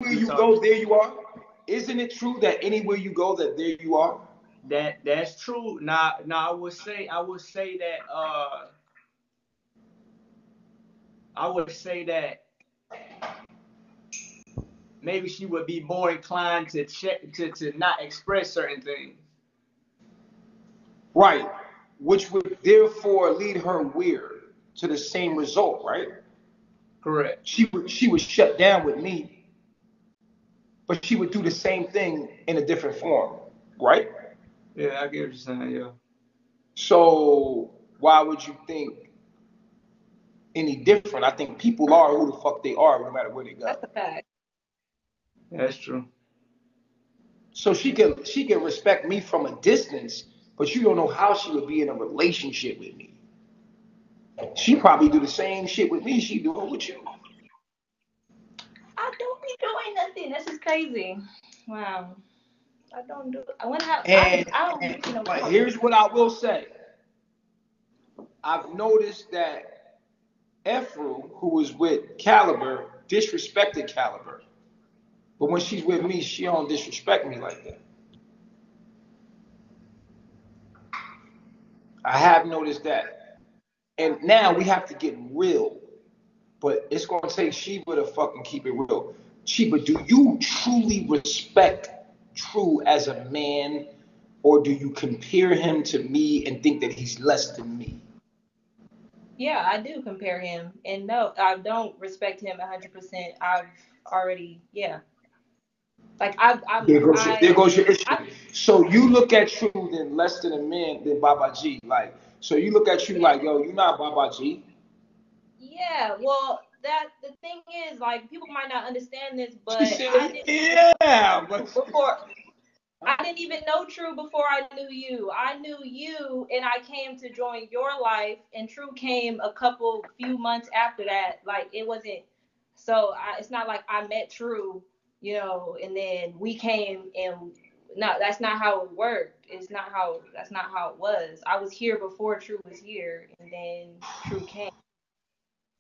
you go, there you are? Isn't it true that anywhere you go, that there you are? That's true. Now I would say that I would say that maybe she would be more inclined to to not express certain things. Right. Which would therefore lead her where? To the same result, right? Correct. She would shut down with me, but she would do the same thing in a different form, right? Yeah, I get what you're saying. Yeah. So why would you think any different? I think people are who the fuck they are, no matter where they go. That's a fact. That's true. So she can respect me from a distance, but you don't know how she would be in a relationship with me. She probably do the same shit with me she doing with you. I don't be doing nothing. This is crazy. Wow. I don't do. I want to have. And, I don't and be no but problem. here's what I will say. I've noticed that Efru, who was with Caliber, disrespected Caliber. But when she's with me, she don't disrespect me like that. I have noticed that. And now we have to get real. But it's gonna take Sheba to fucking keep it real. Sheba, do you truly respect True as a man, or do you compare him to me and think that he's less than me? Yeah, I do compare him, and no, I don't respect him 100%. I've already, yeah, like There goes your I, issue. So you look at True then less than a man than Baba G. Like, so you look at you yeah, like, yo, you're not Baba G. yeah. Well, that the thing is, like, people might not understand this, She but I said, didn't even yeah, but know before. I didn't even know True before I knew you. I knew you, and I came to join your life, and True came a few months after that. Like it wasn't. So it's not like I met True, and then we came and no, that's not how it worked. That's not how it was. I was here before True was here, and then True came.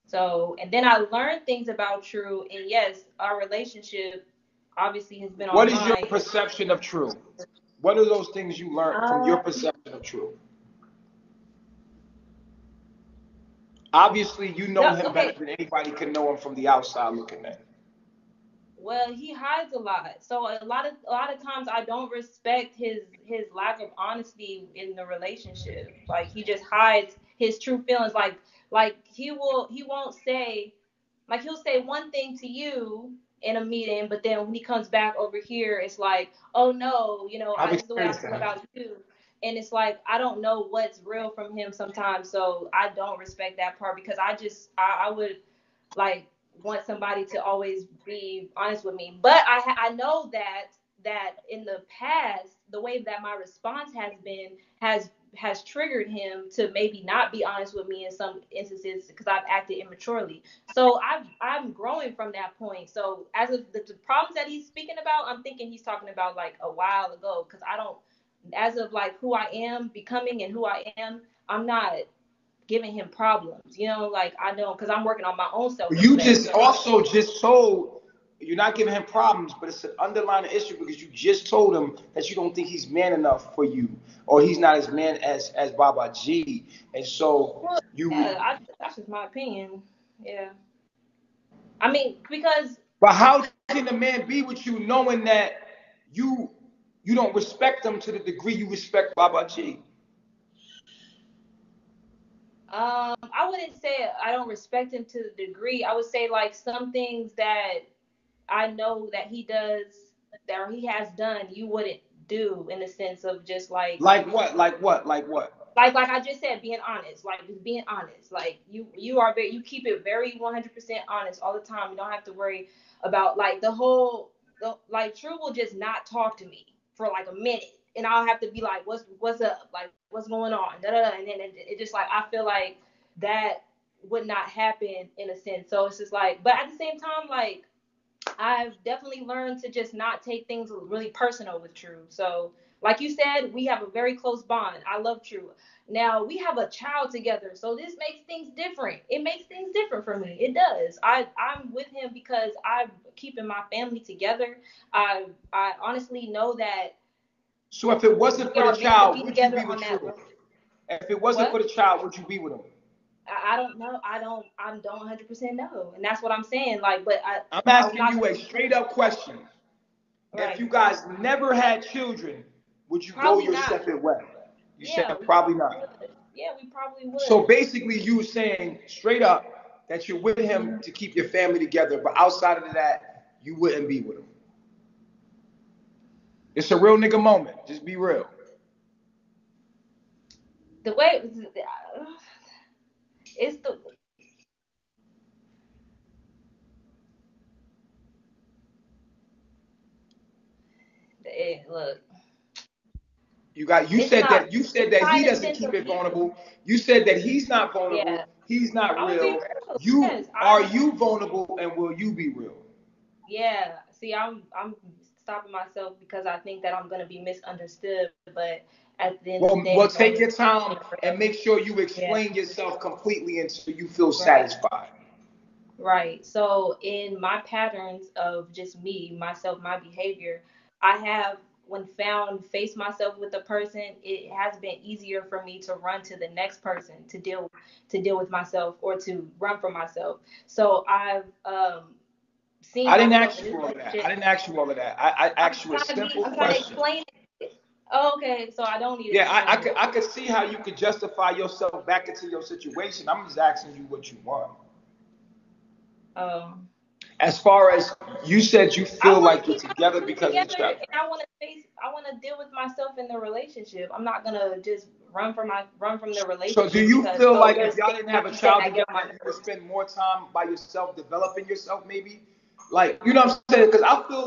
So, and then I learned things about True, and yes, our relationship obviously has been what is your online. perception of True? What are those things you learned from your Um, perception of True? Obviously, you know no, him better okay. than anybody can know him from the outside looking in. Well, he hides a lot. So a lot of times I don't respect his lack of honesty in the relationship. Like he just hides his true feelings. Like he won't say, like he'll say one thing to you in a meeting, but then when he comes back over here, it's like, oh no, I've this is the way I experienced feel that. about you. And it's like I don't know what's real from him sometimes, so I don't respect that part because I would like want somebody to always be honest with me. But I know that in the past, the way that my response has been has triggered him to maybe not be honest with me in some instances because I've acted immaturely. So I'm growing from that point. So as of the problems that he's speaking about, I'm thinking he's talking about like a while ago because I don't, as of like who I am becoming and who I am, I'm not giving him problems. Like I don't, because I'm working on my own self You respect. just So also just told you're not giving him problems, but it's an underlying issue because you just told him that you don't think he's man enough for you, or he's not as man as Baba G, and so well, you. yeah, that's just my opinion. Yeah, I mean because But how can a man be with you knowing that you you don't respect him to the degree you respect Baba G? I wouldn't say I don't respect him to the degree. I would say like some things that I know that he does that or he has done you wouldn't do in the sense of just Like what? Like what? Like what? like I just said, being honest, like just being honest. Like you keep it very 100% honest all the time. You don't have to worry about like like True will just not talk to me for like a minute, and I'll have to be like, what's up, like what's going on, da, da, da. And then it just like I feel like that would not happen in a sense. So it's just like, but at the same time, like I've definitely learned to just not take things really personal with True. So, like you said, we have a very close bond. I love True. Now we have a child together, so this makes things different. It makes things different for me. It does. I'm with him because I'm keeping my family together. I honestly know that So if it wasn't we for the are meant to child, be would you together be with on that True? level. If it wasn't for What? the child, would you be with him? I don't know. I don't 100% know, and that's what I'm saying. Like, but I'm I'm asking not you a straight up question. If right. you guys never had children, would you go Probably your not. separate way? You Yeah, said we probably probably not. would. Yeah, we probably So would. basically, you saying straight up that you're with him to keep your family together, but outside of that, you wouldn't be with him. It's a real nigga moment. Just be real. The way it's the look. You It's said not. that It's he not in the doesn't sense keep of it me. vulnerable. You said that he's not Yeah, vulnerable. He's not I'm gonna be real. real. You Yes, are I'm. you vulnerable and will you be real? Yeah. See, I'm stopping myself because I think that I'm gonna be misunderstood. But at the end of the day, Well, I'm take going your to time be real. and make sure you Yeah. explain yourself completely until you feel Right. satisfied. Right. So in my patterns of just me, myself, my behavior, I have when found face myself with a person, it has been easier for me to run to the next person to deal with myself or to run from myself. So I've seen I didn't myself ask in you this all of that. I relationship. didn't ask you all of that. I asked you a simple I'm trying to question. explain it. Oh, okay, so I don't need to Yeah, explain it. I could see how you could justify yourself back into your situation. I'm just asking you what you want. Um, As far as you said, you I feel want to like you're keep my together family because of together, each other. and I want to deal with myself in the relationship. I'm not gonna just run from the So do relationship you because feel oh, like there's if y'all things didn't have like a you said child that get together, on my you would nerves. spend more time by yourself, developing yourself, maybe? Like, you know what I'm saying? Because I feel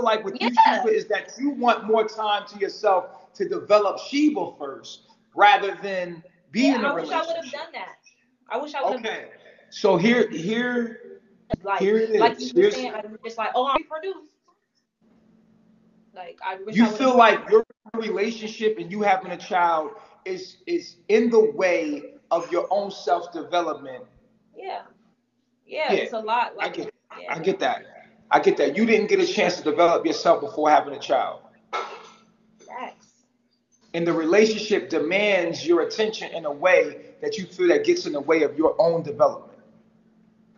like with you, Yeah, Sheba, is that you want more time to yourself to develop Sheba first, rather than be yeah. in a I wish I would have relationship. done that. I wish I would have Okay. So like here it like you is. were saying. I was just like, oh, I'm produced. Like I wish You I would have feel done like that. your relationship and you having a child is in the way of your own self development. Yeah, yeah. Yeah, It's a lot. I Like get it. yeah, I get that. I get that. You didn't get a chance to develop yourself before having a child. facts. And the relationship demands your attention in a way that you feel that gets in the way of your own development.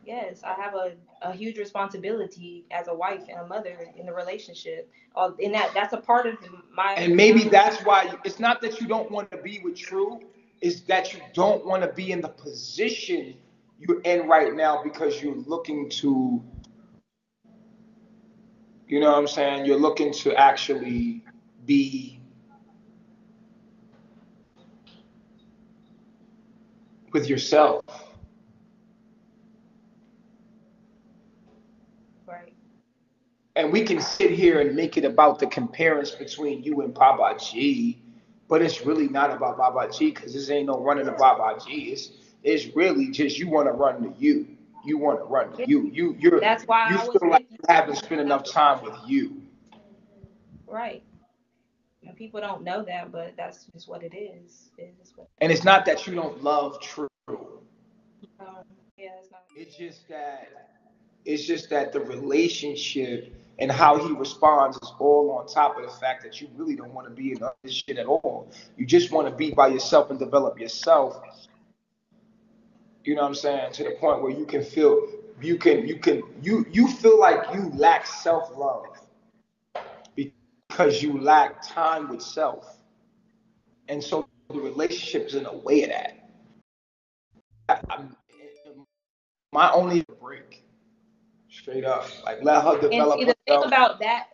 Yes, I have a huge responsibility as a wife and a mother in the relationship. And that's a part of And maybe that's why it's not that you don't want to be with True, it's that you don't want to be in the position you're in right now because you're looking to, you know what I'm saying? You're looking to actually be with yourself. right. And we can sit here and make it about the comparison between you and Baba G, but it's really not about Baba G because this ain't no running to Baba G. It's really just you want to run to you. You want to run to Yeah. you. That's why You I was feel like with you. you haven't spent enough time with you. Right. And people don't know that, but that's just what it is. It's just what And it's not that you don't love True. um, yeah, it's not. It's just that the relationship and how he responds is all on top of the fact that you really don't want to be in this shit at all. You just want to be by yourself and develop yourself. You know what I'm saying? To the point where you feel like you lack self love because you lack time with self, and so the relationship is in a way of that. I'm, my only break, straight up, like let her And develop see, the thing herself. about that,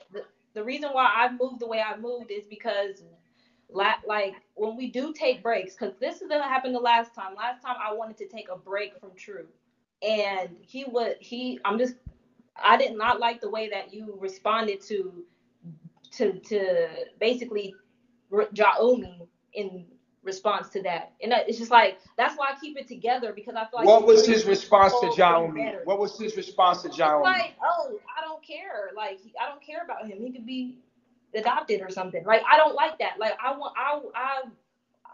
the reason why I moved the way I moved is because, like, when we do take breaks, because this is what happened the last time. Last time I wanted to take a break from True, and I did not like the way that you responded to basically Jaumi in response to that. And it's just like, that's why I keep it together, because I feel like what was his response to John? better. What was his response to John? Like, oh, I don't care. Like, I don't care about him. He could be adopted or something. Like, I don't like that. Like, I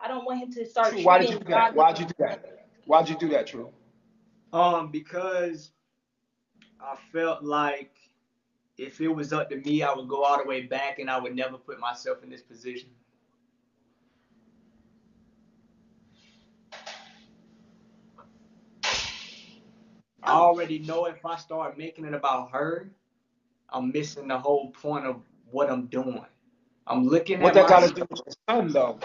don't want him to start. True, why did you do that? Why'd you do that? Why'd you do that, True? Because I felt like if it was up to me, I would go all the way back, and I would never put myself in this position. I already know if I start making it about her, I'm missing the whole point of what I'm doing. I'm looking what at that got to do with your son, though.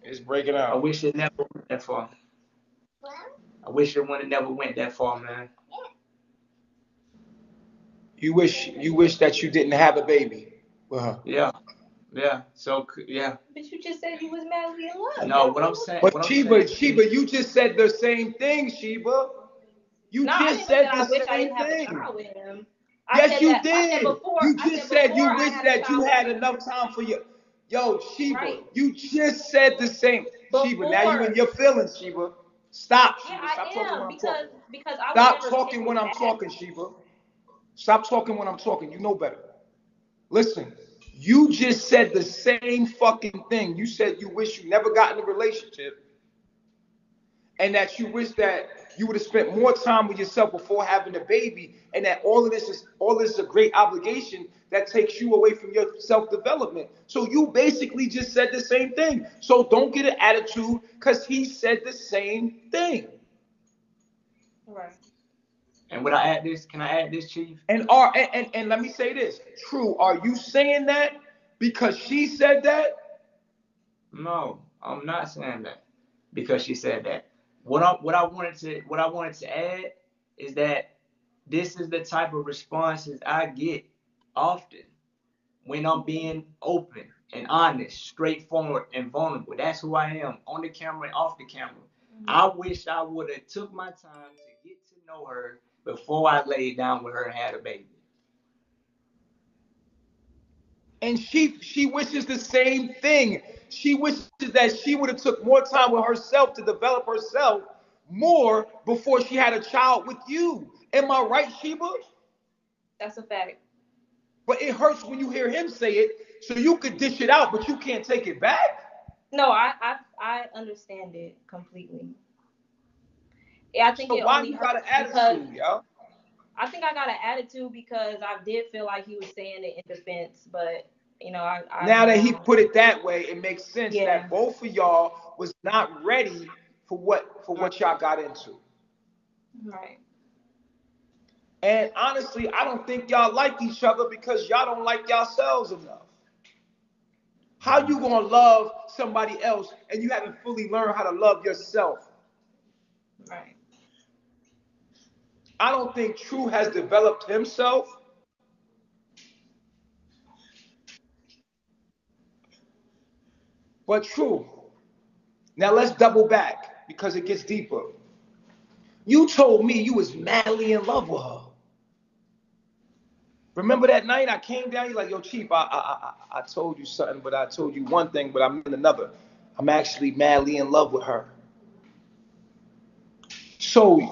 It's breaking out. I wish it never went that far. I wish it would have never went that far, man. You wish that you didn't have a baby with her. Yeah. So yeah. But you just said you was madly in love. No, what I'm saying. But Sheba, you just said the same thing, Sheba. You just said the same thing. Yes, you did. You just said you wish that you had enough time for your. Yo, Sheba, right. You just said the same. Sheba, now you in your feelings, Sheba. Stop, Sheba. Stop talking when I'm talking. Stop talking when I'm talking, Sheba. Stop talking when I'm talking. You know better. Listen, you just said the same fucking thing. You said you wish you never got in a relationship, and that you wish that you would have spent more time with yourself before having a baby, and that all of this is a great obligation that takes you away from your self-development. So you basically just said the same thing. So don't get an attitude because he said the same thing. Right. And would I add this? Can I add this, Chief? And let me say this. True, are you saying that because she said that? No, I'm not saying that because she said that. What I wanted to add is that this is the type of responses I get often when I'm being open and honest, straightforward, and vulnerable. That's who I am, on the camera and off the camera. Mm-hmm. I wish I would have took my time to get to know her before I laid down with her and had a baby. And she wishes the same thing. She wishes that she would have took more time with herself to develop herself more before she had a child with you. Am I right, Sheba? That's a fact. But it hurts when you hear him say it, so you could dish it out, but you can't take it back. No, I understand it completely. Yeah, I think so it why only you got an attitude, yo? I think I got an attitude because I did feel like he was saying it in defense, but you know, I now that he put it that way, it makes sense that both of y'all was not ready for what y'all got into. Right. And honestly, I don't think y'all like each other because y'all don't like yourselves enough. How you gonna love somebody else and you haven't fully learned how to love yourself? Right. I don't think True has developed himself. But True. Now let's double back because it gets deeper. You told me you was madly in love with her. Remember that night I came down, you're like, yo, Chief, I told you something, but I told you one thing, but I meant another. I'm actually madly in love with her. So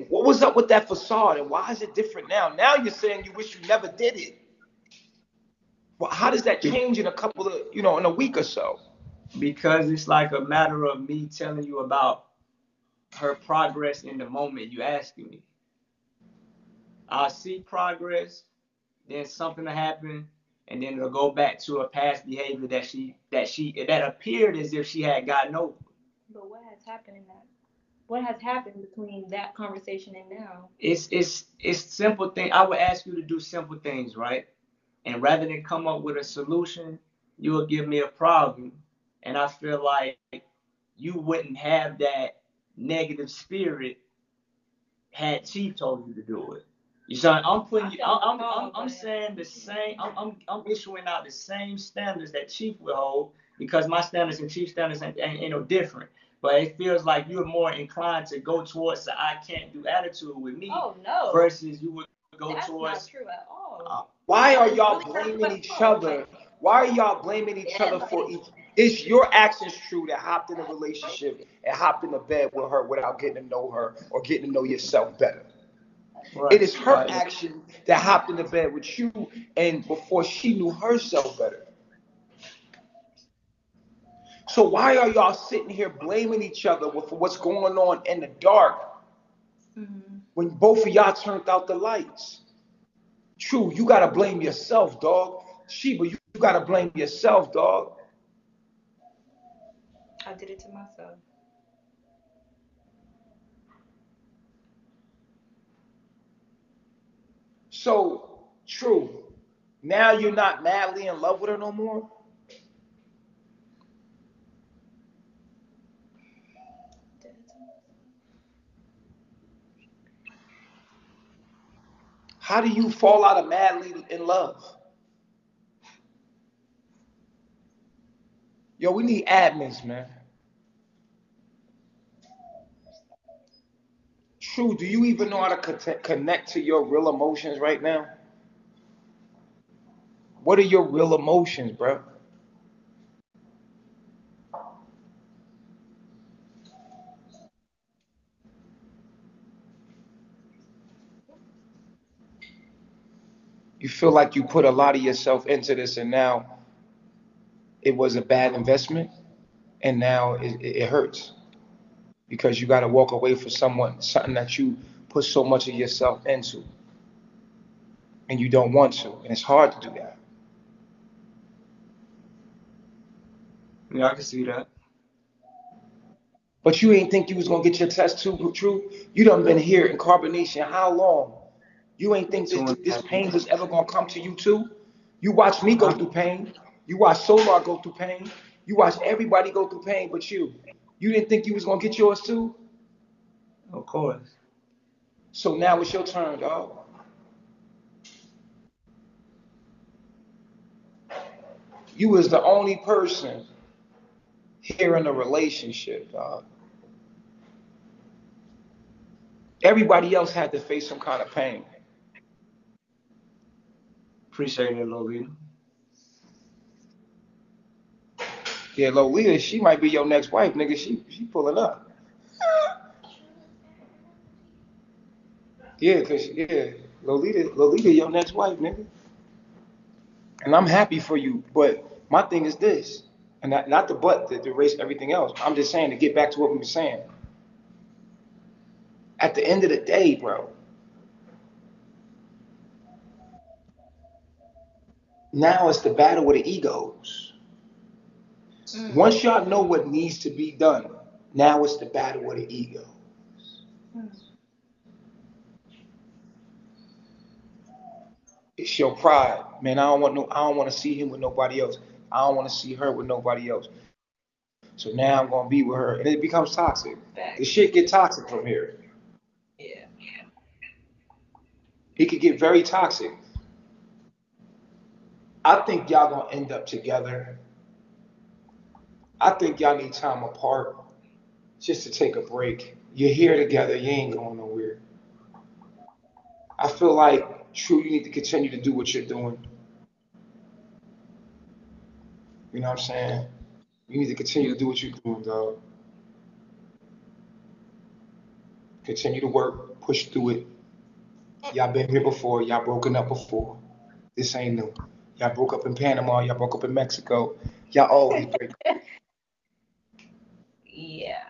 what was up with that facade and why is it different now? Now you're saying you wish you never did it. Well, how does that change in a couple of, in a week or so? Because it's like a matter of me telling you about her progress in the moment you asking me. I'll see progress, then something will happen, and then it'll go back to a past behavior that appeared as if she had gotten over. But what has happened in that? What has happened between that conversation and now? It's simple thing. I would ask you to do simple things, right? And rather than come up with a solution, you will give me a problem. And I feel like you wouldn't have that negative spirit had Chief told you to do it. You see, I'm saying the same. I'm issuing out the same standards that Chief will hold, because my standards and Chief standards ain't no different. But it feels like you're more inclined to go towards the I can't do attitude with me. Oh no. Versus you would go That's towards. That's not true at all. Why are y'all blaming each other? Why are y'all blaming each other for each? Is your actions true that hopped in a relationship and hopped in the bed with her without getting to know her or getting to know yourself better? Right. It is her action that hopped in the bed with you and before she knew herself better. So why are y'all sitting here blaming each other for what's going on in the dark when both of y'all turned out the lights? True, you gotta blame yourself, dog. Sheba, you gotta blame yourself, dog. I did it to myself. So, true. Now you're not madly in love with her no more? How do you fall out of madly in love? Yo, we need admins, man. True, do you even know how to connect to your real emotions right now? What are your real emotions, bro? You feel like you put a lot of yourself into this and now it was a bad investment and now it hurts because you got to walk away from something that you put so much of yourself into and you don't want to. And it's hard to do that. Yeah, I can see that. But you ain't think you was gonna get your test too true? You done been here in carbonation how long? You ain't think this pain was ever gonna come to you too? You watch me go through pain. You watch Solar go through pain. You watch everybody go through pain but you. You didn't think you was gonna get yours too? Of course. So now it's your turn, dog. You was the only person here in a relationship, dog. Everybody else had to face some kind of pain. Appreciate it, Lolita. Yeah, Lolita, she might be your next wife, nigga. She pulling up. Yeah, cause yeah, Lolita, your next wife, nigga. And I'm happy for you, but my thing is this, and not the but to erase everything else. I'm just saying to get back to what we were saying. At the end of the day, bro, now it's the battle with the egos. Once y'all know what needs to be done, now it's the battle with the ego. It's your pride, man. I don't want to see him with nobody else. I don't want to see her with nobody else. So now I'm gonna be with her, and it becomes toxic. The shit get toxic from here. Yeah. It could get very toxic. I think y'all gonna end up together. I think y'all need time apart just to take a break. You're here together. You ain't going nowhere. I feel like, true, you need to continue to do what you're doing. You know what I'm saying? You need to continue to do what you're doing, dog. Continue to work, push through it. Y'all been here before. Y'all broken up before. This ain't new. Y'all broke up in Panama. Y'all broke up in Mexico. Y'all always break up. Yeah.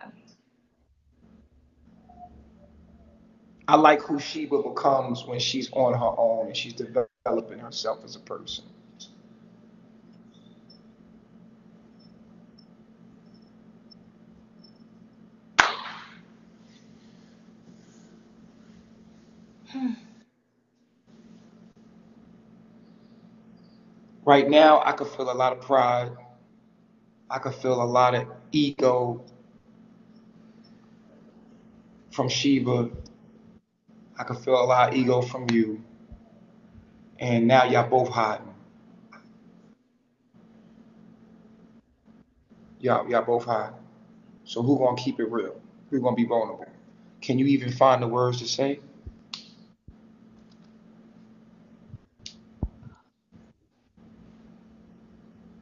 I like who Sheba becomes when she's on her own and she's developing herself as a person. Right now, I could feel a lot of pride. I could feel a lot of ego from Sheba. I could feel a lot of ego from you. And now y'all both hiding. Y'all both high. So who gonna keep it real? Who gonna be vulnerable? Can you even find the words to say?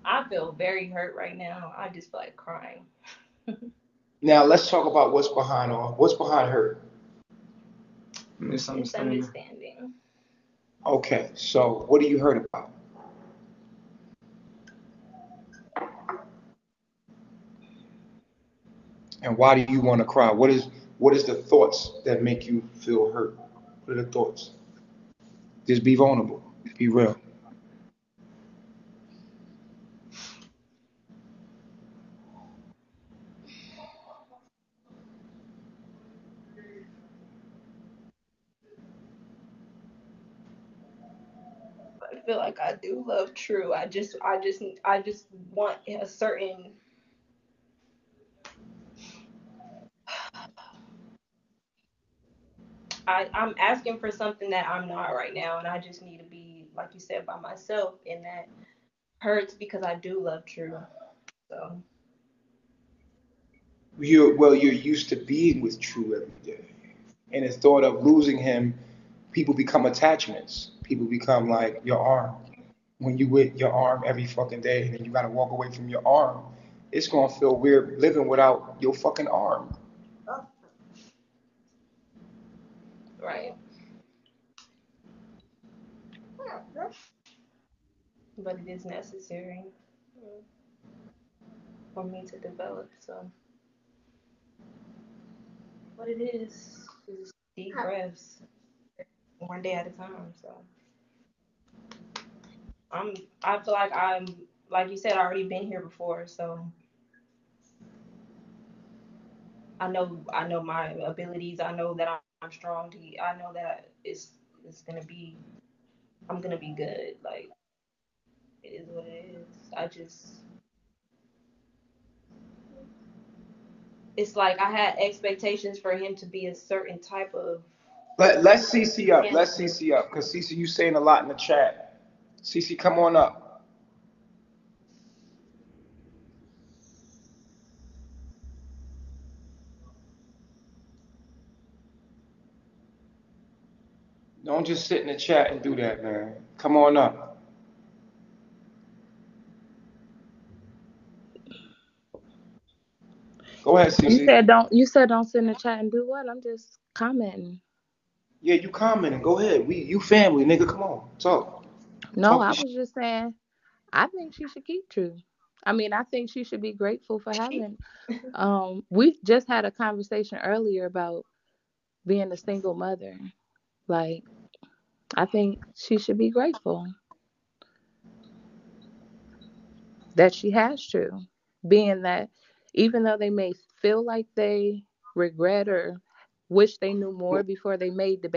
I feel very hurt right now. I just feel like crying. Now let's talk about what's behind her. Misunderstanding. Misunderstanding. Okay, so what do you heard about? And why do you want to cry? What is the thoughts that make you feel hurt? What are the thoughts? Just be vulnerable. Be real. I feel like I do love True. I just want a certain. I'm asking for something that I'm not right now, and I just need to be, like you said, by myself, and that hurts because I do love True. So You're used to being with True every day, and the thought of losing him, people become attachments. People become like your arm. When you with your arm every fucking day, and then you gotta walk away from your arm, it's gonna feel weird living without your fucking arm. right, but it is necessary for me to develop. So what it is deep breaths, one day at a time. So I'm. I feel like I'm. Like you said, I already been here before, so I know my abilities. I know that I'm strong. I know that it's gonna be. I'm gonna be good. Like it is what it is. I just. It's like I had expectations for him to be a certain type of Let's CC up. man. Let's CC up. Cause CC, you saying a lot in the chat. CC, come on up. Don't just sit in the chat and do that, man. Come on up. Go ahead, CC. You said don't sit in the chat and do what? I'm just commenting. Yeah, you commenting. Go ahead. You family, nigga. Come on. Talk. No, Talk I your shit. was just saying I think she should keep True. I mean, I think she should be grateful for having we just had a conversation earlier about being a single mother. Like, I think she should be grateful that she has True. Being that even though they may feel like they regret or wish they knew more before they made the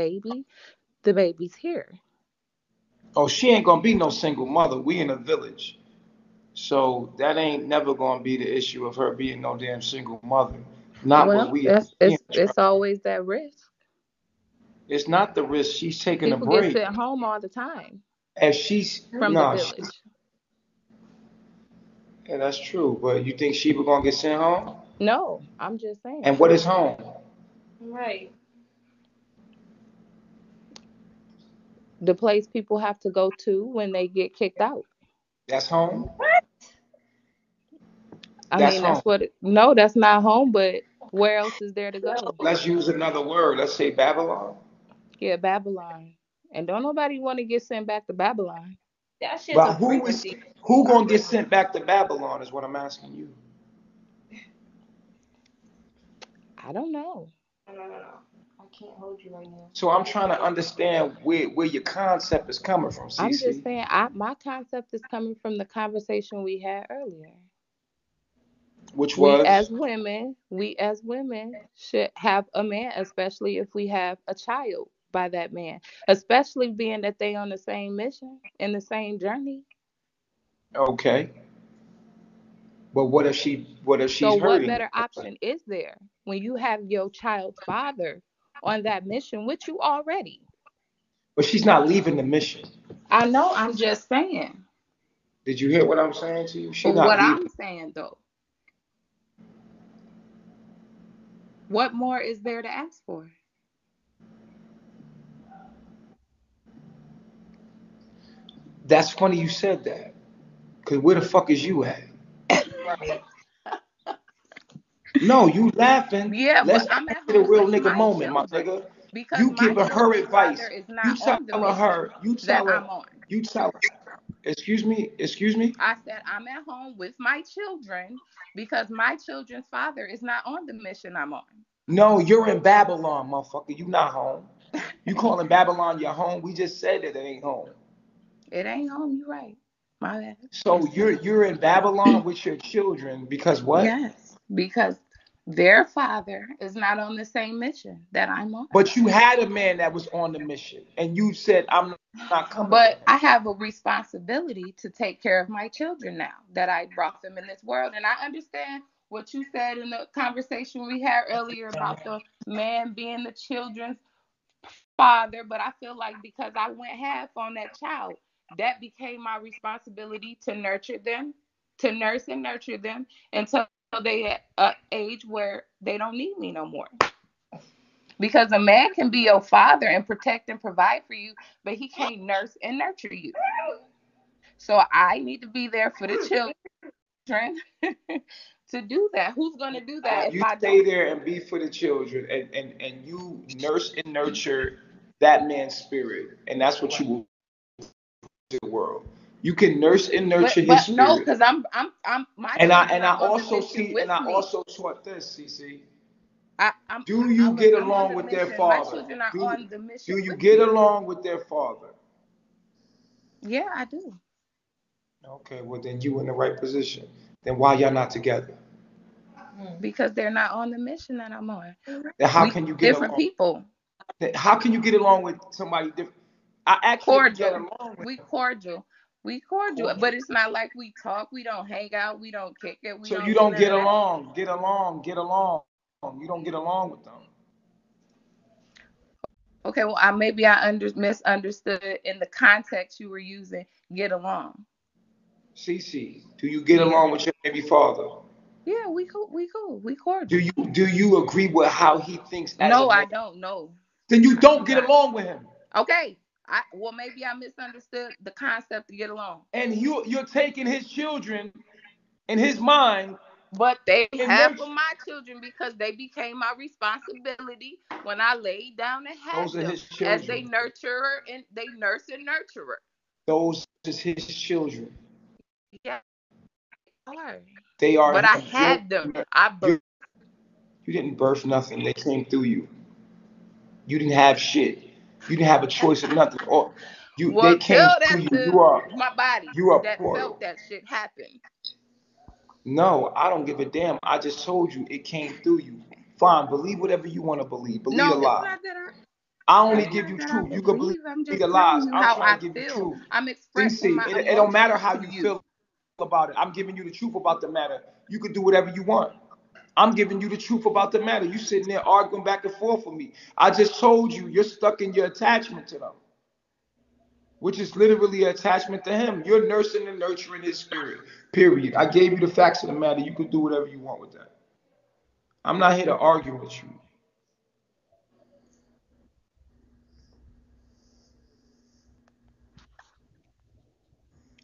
baby's here. Oh, she ain't gonna be no single mother. We in a village. So that ain't never gonna be the issue of her being no damn single mother. Not what Well, we it's in it's the it's always that risk. It's not the risk. She's taking a People get break. sent home all the time If she's from the nah, she's village. yeah, that's true. But you think Sheba gonna get sent home? No, I'm just And saying. what is home? Right. The place people have to go to when they get kicked out. That's home. What? I That's mean, home. no, that's not home, but where else is there to go? Let's use another word. Let's say Babylon. Yeah, Babylon. And don't nobody want to get sent back to Babylon. That shit's But a frequency. who gonna get sent back to Babylon is what I'm asking you. I don't know. No. I can't hold you right now. So I'm trying to understand where your concept is coming from, I'm just CC. saying my concept is coming from the conversation we had earlier. Which we was as women we as women should have a man, especially if we have a child by that man, especially being that they on the same mission in the same journey. okay. But what if So she's what hurting? better option is there when you have your child's father on that mission with you already? But she's not leaving the mission. I know, I'm just saying. Did you hear what I'm saying to you? But She's what not leaving. I'm saying though, What more is there to ask for? That's funny you said that. Cause where the fuck is you at? Right. No, you laughing. Yeah, but Let's I'm get at to the home real with nigga my moment, my children nigga. because You my giving her children's advice. father is You not on the telling her, mission that I'm on. you tell her, excuse me. I said I'm at home with my children because my children's father is not on the mission I'm on. No, you're in Babylon, motherfucker. You not home. You calling Babylon your home? We just said that it ain't home. It ain't home, you right. My bad. So you're in Babylon with your children because what? Yes, because their father is not on the same mission that I'm on. But you had a man that was on the mission, and you said I'm not coming with But him. I have a responsibility to take care of my children now that I brought them in this world. And I understand what you said in the conversation we had earlier about the man being the children's father. But I feel like because I went half on that child, that became my responsibility to nurture them, to nurse and nurture them until they at an age where they don't need me no more. Because a man can be your father and protect and provide for you, but he can't nurse and nurture you. So I need to be there for the children to do that. Who's going to do that if You I stay don't? there and be for the children, and you nurse and nurture that man's spirit, and that's what you will to the world. You can nurse and nurture his But no, spirit. because I'm my children I are on the also mission see, with and I me. also taught this, CC. I, I'm Do you get I'm on along the with their mission. My father? children are Do on the mission do you with get me. along with their father? Yeah, I do. Okay, well then you in the right position. Then why y'all not together? Because they're not on the mission that I'm on. Then how We can you get different along? people. Then how can you get along with somebody different? I asked you if you get Cordial. along with We them. cordial. We cordial. Cordial. But it's not like we talk. We don't hang out. We don't kick it. We So you don't do don't none get of that. along, get along. You don't get along with them. Okay, well, maybe I misunderstood in the context you were using. Get along. CC, do you get Yeah. along with your baby father? Yeah, we cool. We cool. We Do cordial. you agree with how he thinks as a No, man? I don't know. Then you I do don't get not. along with him. Okay. Maybe I misunderstood the concept to get along. And you're taking his children in his mind But they and half of nurture. my children because they became my responsibility when I laid down and had Those are them his as they children. nurturer and they nurse and nurturer. Those is his children. Yeah, they are. They are But I him. had them. I You you didn't birth nothing. They came through you. You didn't have shit. You didn't have a choice of nothing. Or they well came tell through that you. to my body You are that felt portal. that shit happen. No, I don't give a damn. I just told you it came through you. Fine, believe whatever you want to believe. Believe a No, lie. I only it's give not you that I truth. You can believe believe. I'm just the telling lies. you I'm how trying I to give you feel. truth. I'm expressing CC, my it don't matter emotions how to you you. feel about it. I'm giving you the truth about the matter. You can do whatever you want. I'm giving you the truth about the matter. You sitting there arguing back and forth with me. I just told you you're stuck in your attachment to them, which is literally an attachment to him. You're nursing and nurturing his spirit. Period. I gave you the facts of the matter. You can do whatever you want with that. I'm not here to argue with you.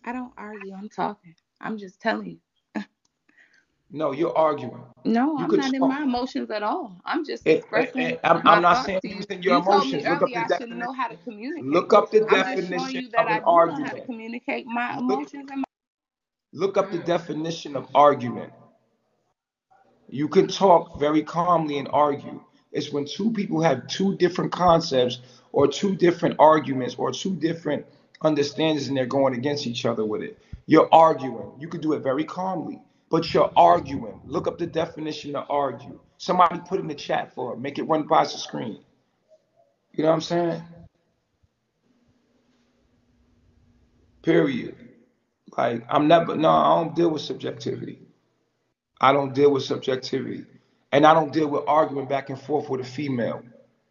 I don't argue. I'm talking. I'm just telling you. No, you're arguing. No, You I'm could not in my talk. emotions at all. I'm just expressing I'm my not thoughts saying to you you. was in your You told me emotions. earlier I should know how to communicate. Look up the I'm just showing definition you that of I an do know how to argument. communicate my Look, emotions and look up the definition of argument. You can talk very calmly and argue. It's when two people have two different concepts or two different arguments or two different understandings and they're going against each other with it. You're arguing. You can do it very calmly, but you're arguing. Look up the definition of argue. Somebody put in the chat for it. Make it run past the screen. You know what I'm saying? Period. Like I'm never no, I don't deal with subjectivity. I don't deal with subjectivity. And I don't deal with arguing back and forth with a female.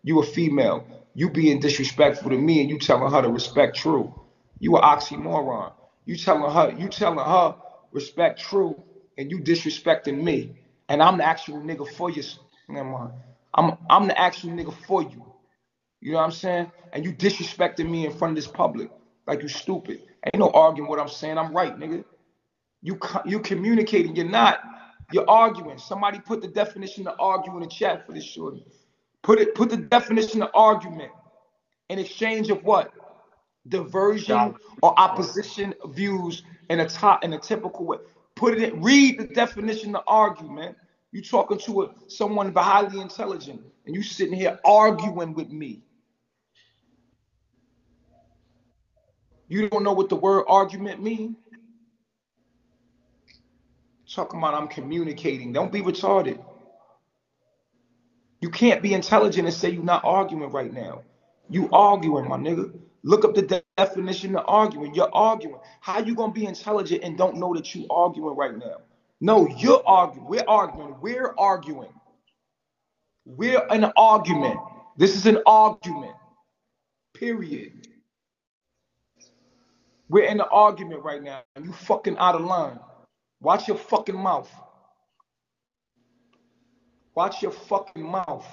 You a female. You being disrespectful to me and you telling her to respect true. You an oxymoron. You telling her respect true and you disrespecting me. And I'm the actual nigga for you. Never mind. I'm the actual nigga for you. You know what I'm saying? And you disrespecting me in front of this public like you stupid. Ain't no arguing what I'm saying. I'm right, nigga. You communicating. You're not. You're arguing. Somebody put the definition of argue in the chat for this shorty. Put the definition of argument in exchange of what? Diversion or opposition views in a typical way. Put it in. Read the definition of argument. You talking to someone highly intelligent, and you sitting here arguing with me. You don't know what the word argument means? Talking about I'm communicating. Don't be retarded. You can't be intelligent and say you're not arguing right now. You arguing, my nigga. Look up the definition of arguing. You're arguing. How you gonna be intelligent and don't know that you arguing right now? No, you're arguing. We're arguing. We're arguing. We're in an argument. This is an argument. Period. We're in an argument right now. You fucking out of line. Watch your fucking mouth. Watch your fucking mouth.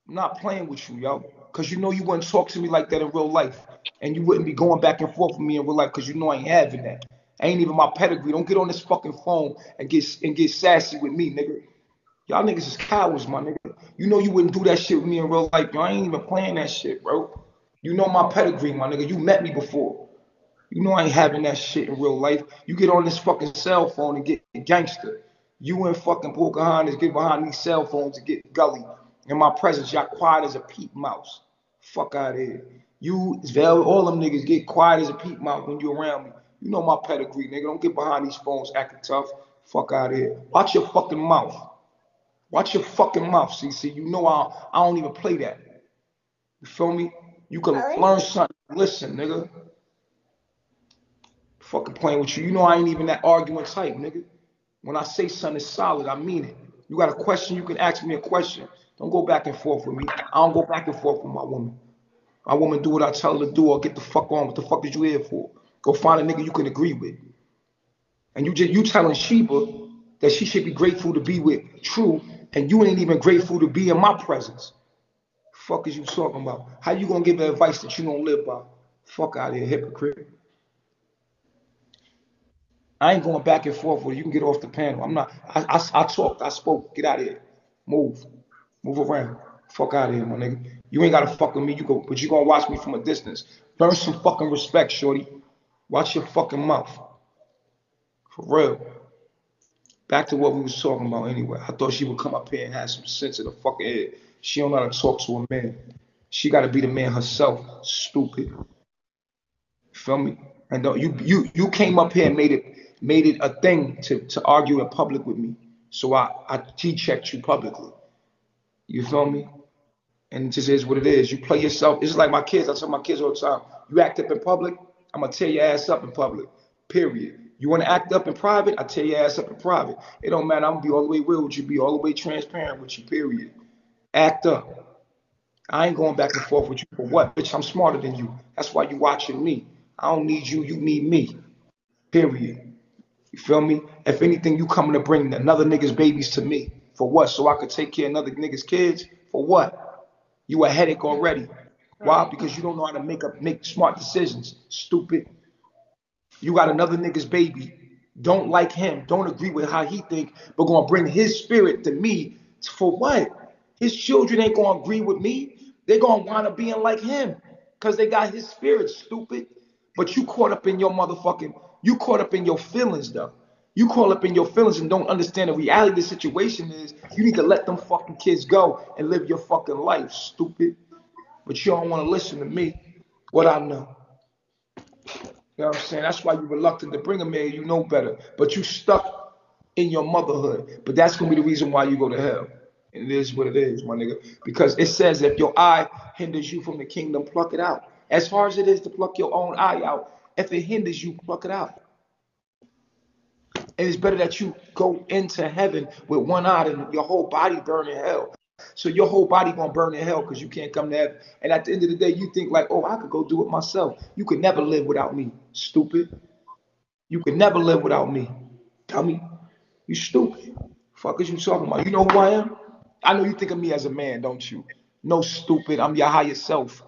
I'm not playing with you, yo. Because you know you wouldn't talk to me like that in real life. And you wouldn't be going back and forth with me in real life because you know I ain't having that. Ain't even my pedigree. Don't get on this fucking phone and get sassy with me, nigga. Y'all niggas is cowards, my nigga. You know you wouldn't do that shit with me in real life. Yo, I ain't even playing that shit, bro. You know my pedigree, my nigga. You met me before. You know I ain't having that shit in real life. You get on this fucking cell phone and get gangster. You and fucking Pocahontas get behind these cell phones and get gully. In my presence, y'all quiet as a peep mouse. Fuck out of here. You, all them niggas get quiet as a peep mouse when you around me. You know my pedigree, nigga. Don't get behind these phones acting tough. Fuck out of here. Watch your fucking mouth. Watch your fucking mouth, CC. You know I don't even play that. You feel me? You can learn something. Listen, nigga. Fucking playing with you. You know I ain't even that arguing type, nigga. When I say something is solid, I mean it. You got a question, you can ask me a question. Don't go back and forth with me. I don't go back and forth with my woman. My woman do what I tell her to do or get the fuck on. What the fuck is you here for? Go find a nigga you can agree with. And you telling Sheba that she should be grateful to be with True, and you ain't even grateful to be in my presence. Fuck is you talking about? How you gonna give her advice that you don't live by? Fuck out of here, hypocrite. I ain't going back and forth with you. You can get off the panel. I'm not. I talked. I spoke. Get out of here. Move. Move around. Fuck out of here, my nigga. You ain't gotta fuck with me. You go, but you gonna watch me from a distance. Learn some fucking respect, shorty. Watch your fucking mouth. For real. Back to what we was talking about anyway. I thought she would come up here and have some sense in the fucking head. She don't know how to talk to a man. She gotta be the man herself. Stupid. You feel me? And you came up here and made it a thing to argue in public with me. So I G-checked you publicly. You feel me? And it just is what it is. You play yourself. It's just like my kids. I tell my kids all the time, you act up in public, I'm going to tear your ass up in public. Period. You want to act up in private, I tear your ass up in private. It don't matter. I'm going to be all the way real with you, be all the way transparent with you, period. Act up. I ain't going back and forth with you for what? Bitch, I'm smarter than you. That's why you watching me. I don't need you. You need me. Period. You feel me? If anything, you coming to bring another nigga's babies to me. For what? So I could take care of another nigga's kids? For what? You a headache already. Why? Because you don't know how to make smart decisions. Stupid. You got another nigga's baby. Don't like him. Don't agree with how he think, but gonna bring his spirit to me. For what? His children ain't gonna agree with me. They're gonna wind up being like him. Because they got his spirit, stupid. But you caught up in your feelings though. You caught up in your feelings and don't understand the reality of the situation is you need to let them fucking kids go and live your fucking life, stupid. But you don't want to listen to me. What I know. You know what I'm saying? That's why you're reluctant to bring a man, you know better. But you stuck in your motherhood. But that's going to be the reason why you go to hell. And it is what it is, my nigga. Because it says if your eye hinders you from the kingdom, pluck it out. As hard as it is to pluck your own eye out, if it hinders you, pluck it out. And it's better that you go into heaven with one eye than your whole body burn in hell. So your whole body gonna burn in hell because you can't come to heaven. And at the end of the day, you think like, oh, I could go do it myself. You could never live without me, stupid. You could never live without me, dummy. You stupid. Fuck is you talking about? You know who I am? I know you think of me as a man, don't you? No, stupid. I'm your higher self.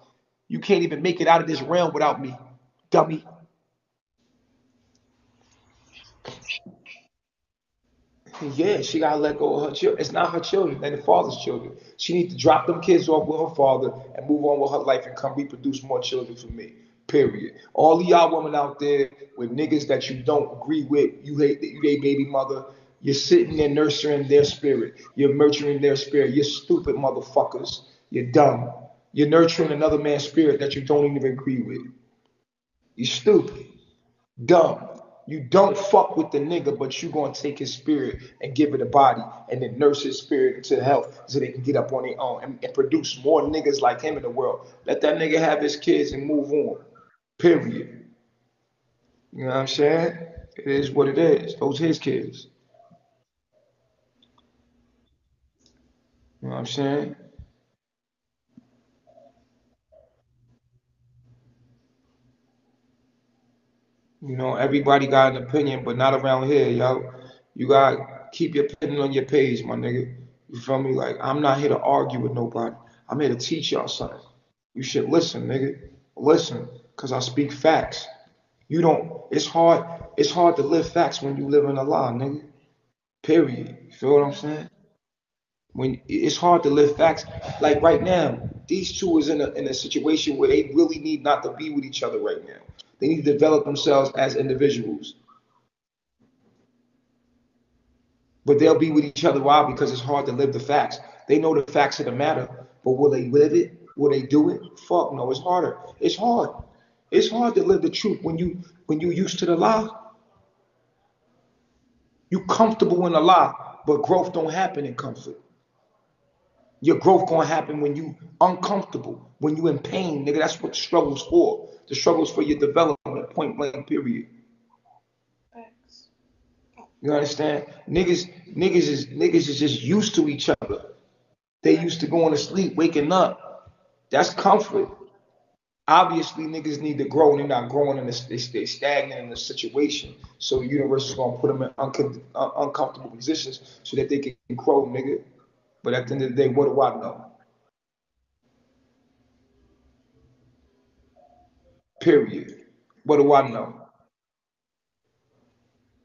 You can't even make it out of this realm without me, dummy. Yeah, she gotta let go of her children. It's not her children, they're the father's children. She needs to drop them kids off with her father and move on with her life and come reproduce more children for me. Period. All of y'all women out there with niggas that you don't agree with, you hate baby mother. You're sitting there nurturing their spirit. You're nurturing their spirit. You're stupid motherfuckers. You're dumb. You're nurturing another man's spirit that you don't even agree with. You're stupid. Dumb. You don't fuck with the nigga, but you gonna take his spirit and give it a body and then nurse his spirit into health so they can get up on their own and produce more niggas like him in the world. Let that nigga have his kids and move on. Period. You know what I'm saying? It is what it is. Those his kids. You know what I'm saying? You know, everybody got an opinion, but not around here, yo. You gotta keep your opinion on your page, my nigga. You feel me? Like, I'm not here to argue with nobody. I'm here to teach y'all something. You should listen, nigga. Listen, cause I speak facts. You don't. It's hard to live facts when you live in a lie, nigga. Period. You feel what I'm saying? When it's hard to live facts. Like right now, these two is in a situation where they really need not to be with each other right now. They need to develop themselves as individuals. But they'll be with each other. Why? Because it's hard to live the facts. They know the facts of the matter, but will they live it? Will they do it? Fuck no, it's harder. It's hard. It's hard to live the truth when you used to the lie. You comfortable in a lie, but growth don't happen in comfort. Your growth gonna happen when you uncomfortable, when you in pain, nigga. That's what the struggle's for. The struggle's for your development, point blank, period. You understand? Niggas is just used to each other. They used to going to sleep, waking up. That's comfort. Obviously, niggas need to grow, and they're not growing in this. They stay stagnant in the situation. So the universe is gonna put them in uncomfortable positions so that they can grow, nigga. But at the end of the day, what do I know? Period. What do I know?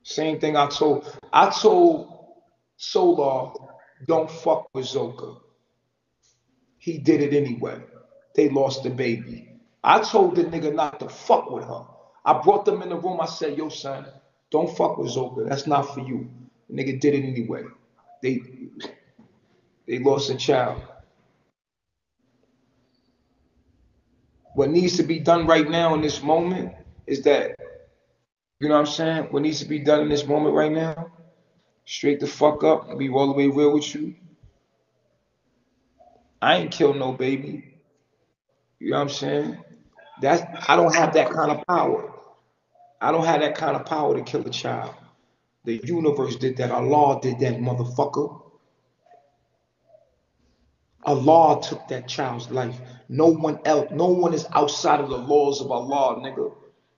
Same thing I told Solar, don't fuck with Zoka. He did it anyway. They lost the baby. I told the nigga not to fuck with her. I brought them in the room. I said, yo, son, don't fuck with Zoka. That's not for you. The nigga did it anyway. They they lost a child. What needs to be done right now in this moment is that, you know what I'm saying? What needs to be done in this moment right now? Straight the fuck up and be all the way real with you. I ain't killed no baby. You know what I'm saying? I don't have that kind of power. I don't have that kind of power to kill a child. The universe did that. Allah did that, motherfucker. Allah took that child's life. No one else, no one is outside of the laws of Allah, nigga.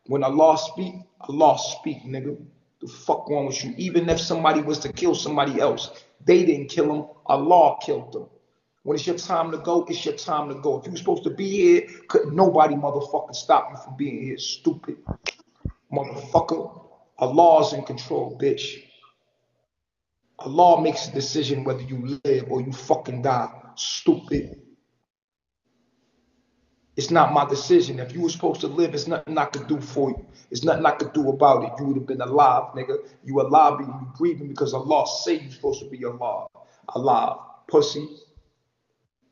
When Allah speak, nigga. The fuck wrong with you? Even if somebody was to kill somebody else, they didn't kill him. Allah killed them. When it's your time to go, it's your time to go. If you were supposed to be here, could nobody motherfucking stop you from being here, stupid motherfucker. Allah's in control, bitch. Allah makes a decision whether you live or you fucking die, stupid. It's not my decision. If you were supposed to live, it's nothing I could do for you. It's nothing I could do about it. You would have been alive, nigga. You alive, but you breathing because Allah say you're supposed to be alive. Alive, pussy.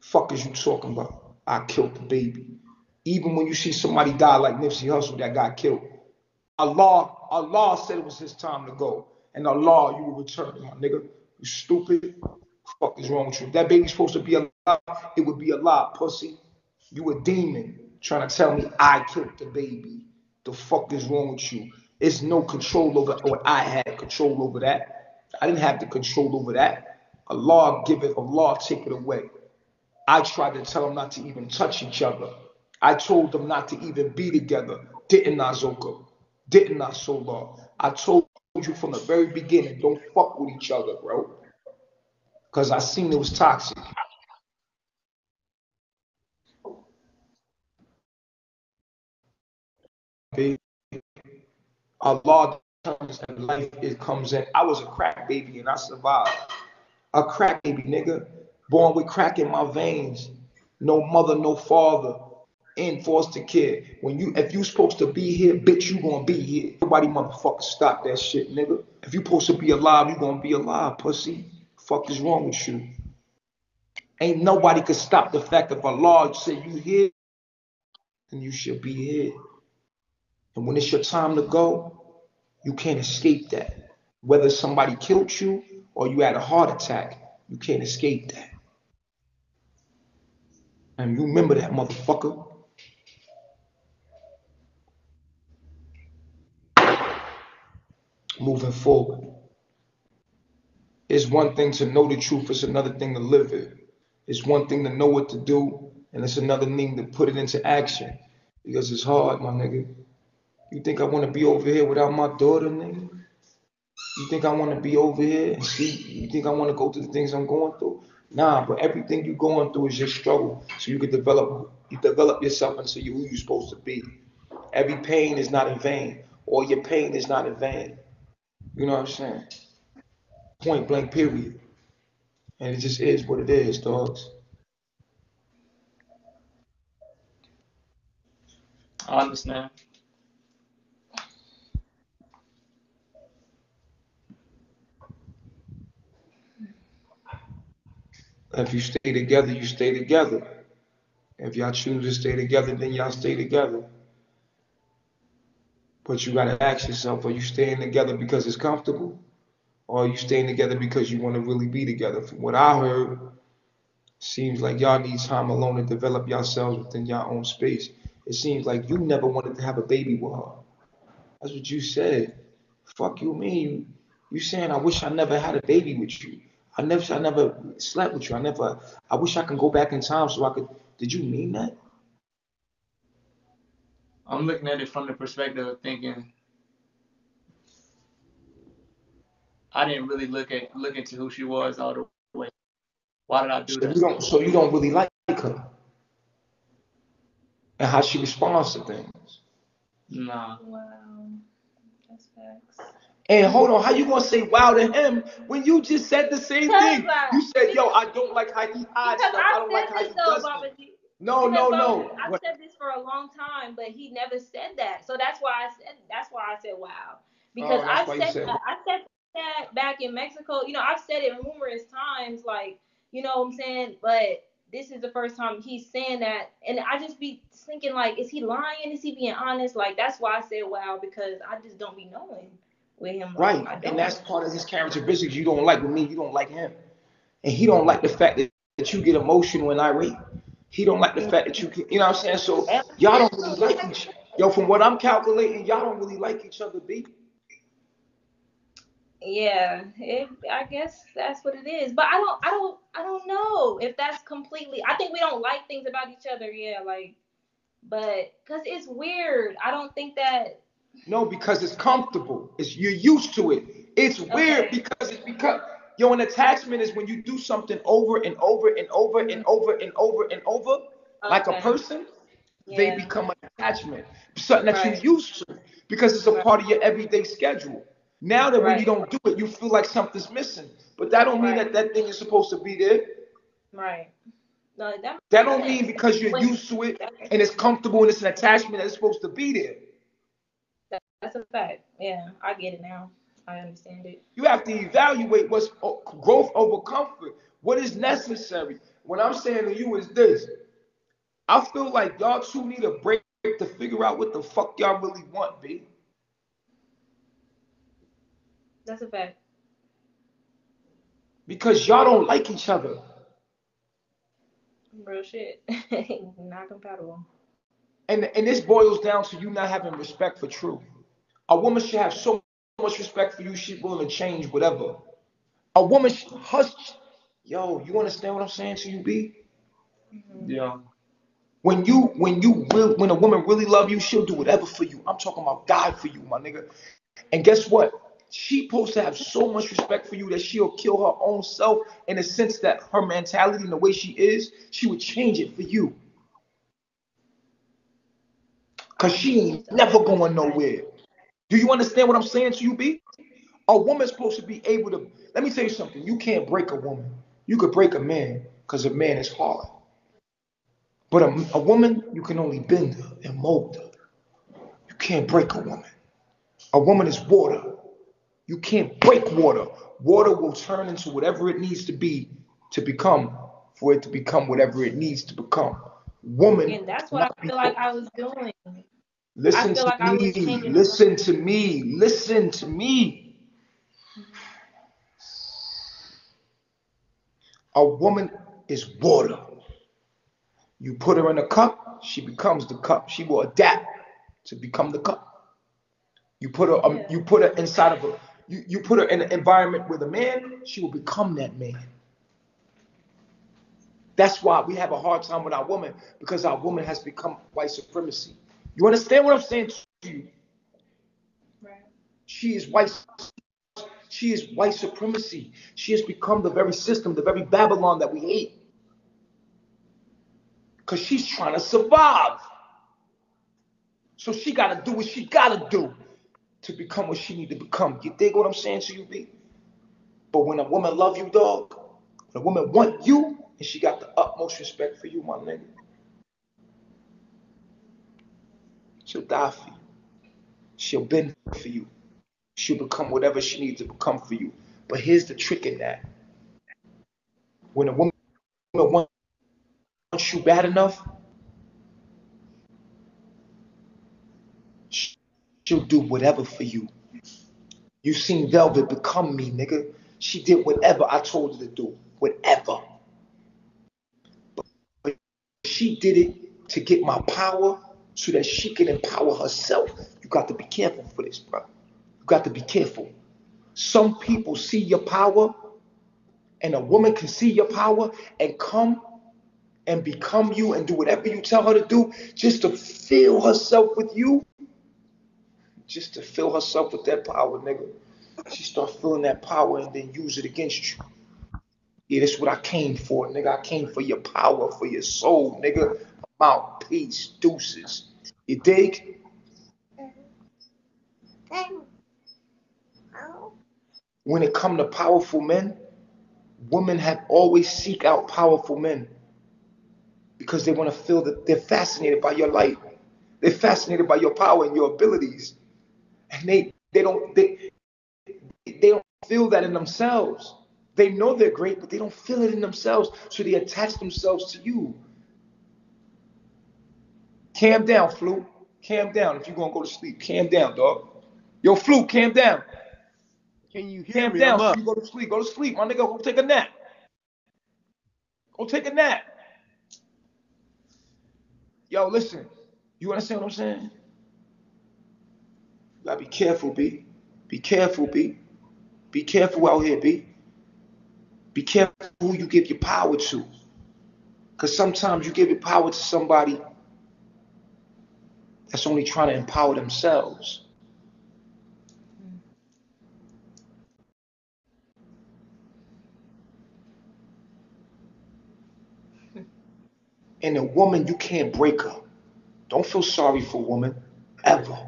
Fuck is you talking about? I killed the baby. Even when you see somebody die like Nipsey Hussle that got killed, Allah said it was his time to go. And Allah, you will return, my nigga. You stupid. Fuck is wrong with you? If that baby's supposed to be alive, it would be alive, pussy. You a demon trying to tell me I killed the baby. The fuck is wrong with you? It's no control over what I had control over that. I didn't have the control over that. Allah give it, Allah take it away. I tried to tell them not to even touch each other. I told them not to even be together. Didn't I, Zoka? Didn't I, Solar? I told you from the very beginning, don't fuck with each other, bro. because I seen it was toxic. Baby, Allah determines and life it comes in. I was a crack baby and I survived. A crack baby, nigga. Born with crack in my veins. No mother, no father. In foster care. If you supposed to be here, bitch, you gonna be here. Nobody motherfucker stop that shit, nigga. If you supposed to be alive, you gonna be alive, pussy. Fuck is wrong with you? Ain't nobody could stop the fact that Allah said you here, then you should be here. And when it's your time to go, you can't escape that. Whether somebody killed you or you had a heart attack, you can't escape that. And you remember that, motherfucker. Moving forward. It's one thing to know the truth, it's another thing to live it. It's one thing to know what to do, and it's another thing to put it into action. Because it's hard, my nigga. You think I want to be over here without my daughter, nigga? You think I want to be over here and see? You think I want to go through the things I'm going through? Nah, but everything you're going through is your struggle, so you can develop yourself into who you're supposed to be. Every pain is not in vain, or your pain is not in vain. You know what I'm saying? Point blank, period. And it just is what it is, dogs. I understand. If you stay together, you stay together. If y'all choose to stay together, then y'all stay together. But you gotta ask yourself, are you staying together because it's comfortable? Or are you staying together because you want to really be together? From what I heard, seems like y'all need time alone to develop yourselves within your own space. It seems like you never wanted to have a baby with her. That's what you said. Fuck you mean? You saying I wish I never had a baby with you. I never slept with you. I wish I could go back in time so I could. Did you mean that? I'm looking at it from the perspective of thinking I didn't really look into who she was all the way. Why did I do that? So you don't really like her and how she responds to things. Nah. Wow, that's facts. And hold on, how you gonna say wow to him when you just said the same thing? You said, yo, I don't like how he hides stuff. I don't like how he does things. No. I've said this for a long time, but he never said that. So that's why I said wow. Because I said that back in Mexico. You know, I've said it numerous times, like, you know what I'm saying? But this is the first time he's saying that, and I just be thinking, like, is he lying? Is he being honest? Like, that's why I said wow, because I just don't be knowing with him. Right. And that's part of his characteristics you don't like with me, you don't like him. And he don't like the fact that you get emotional and irate. He don't like the fact that you know what I'm saying? So y'all don't really like each other. Yo, from what I'm calculating, y'all don't really like each other, B. Yeah, I guess that's what it is. But I don't know if that's completely. I think we don't like things about each other. Yeah, like, but because it's weird. I don't think that. No, because it's comfortable. You're used to it. It's weird because an attachment is when you do something over and over and over and over and over and over, like a person, they become an attachment. Something that you're used to because it's a part of your everyday schedule. Now that when you don't do it, you feel like something's missing. But that don't mean that thing is supposed to be there. Right. No, that don't mean because you're used to it and it's comfortable and it's an attachment that it's supposed to be there. That's a fact. Yeah, I get it now. I understand it. You have to evaluate what's growth over comfort. What is necessary? What I'm saying to you is this. I feel like y'all two need a break to figure out what the fuck y'all really want, B. That's a fact. Because y'all don't like each other. Real shit. Not compatible. And this boils down to you not having respect for truth. A woman should have so much respect for you, she's willing to change whatever. A woman should hush. Yo, you understand what I'm saying to you, B? Mm-hmm. Yeah. When a woman really love you, she'll do whatever for you. I'm talking about die for you, my nigga. And guess what? She's supposed to have so much respect for you that she'll kill her own self in the sense that her mentality and the way she is, she would change it for you. Because she ain't never going nowhere. Do you understand what I'm saying to you, B? A woman's supposed to be able to, let me tell you something. You can't break a woman. You could break a man because a man is hard. But a woman, you can only bend her and mold her. You can't break a woman. A woman is water. You can't break water. Water will turn into whatever it needs to be to become, for it to become whatever it needs to become. Woman, and that's what I feel like I was doing. listen I feel to like I was me, changing. listen to me, listen to me. A woman is water. You put her in a cup, she becomes the cup. She will adapt to become the cup. You put her, you put her inside of a, you put her in an environment with a man, she will become that man. That's why we have a hard time with our woman, because our woman has become white supremacy. You understand what I'm saying to you? Right. She is white supremacy. She has become the very system, the very Babylon that we hate. Because she's trying to survive. So she got to do what she got to do to become what she need to become. You dig what I'm saying to you, B? But when a woman love you, dog, when a woman want you, and she got the utmost respect for you, my nigga, she'll die for you. She'll bend for you. She'll become whatever she needs to become for you. But here's the trick in that. When a woman wants you bad enough, she'll do whatever for you. You seen Velvet become me, nigga. She did whatever I told her to do. Whatever. But she did it to get my power so that she can empower herself. You got to be careful for this, bro. You got to be careful. Some people see your power, and a woman can see your power and come and become you and do whatever you tell her to do just to fill herself with you. Just to fill herself with that power, nigga. She start feeling that power and then use it against you. Yeah, that's what I came for, nigga. I came for your power, for your soul, nigga. I'm out. Peace, deuces. You dig? When it come to powerful men, women have always seek out powerful men because they want to feel that they're fascinated by your light. They're fascinated by your power and your abilities. And they don't feel that in themselves. They know they're great, but they don't feel it in themselves. So they attach themselves to you. Calm down, Flu. Calm down. If you're going to go to sleep, calm down, dog. Yo, Flu, calm down. Can you hear Calm me? down I'm so up. you go to sleep. Go to sleep, my nigga. Go take a nap. Go take a nap. Yo, listen. You understand what I'm saying? You gotta be careful, B. Be careful, B. Be careful out here, B. Be careful who you give your power to. Because sometimes you give your power to somebody that's only trying to empower themselves. And a woman, you can't break her. Don't feel sorry for a woman, ever.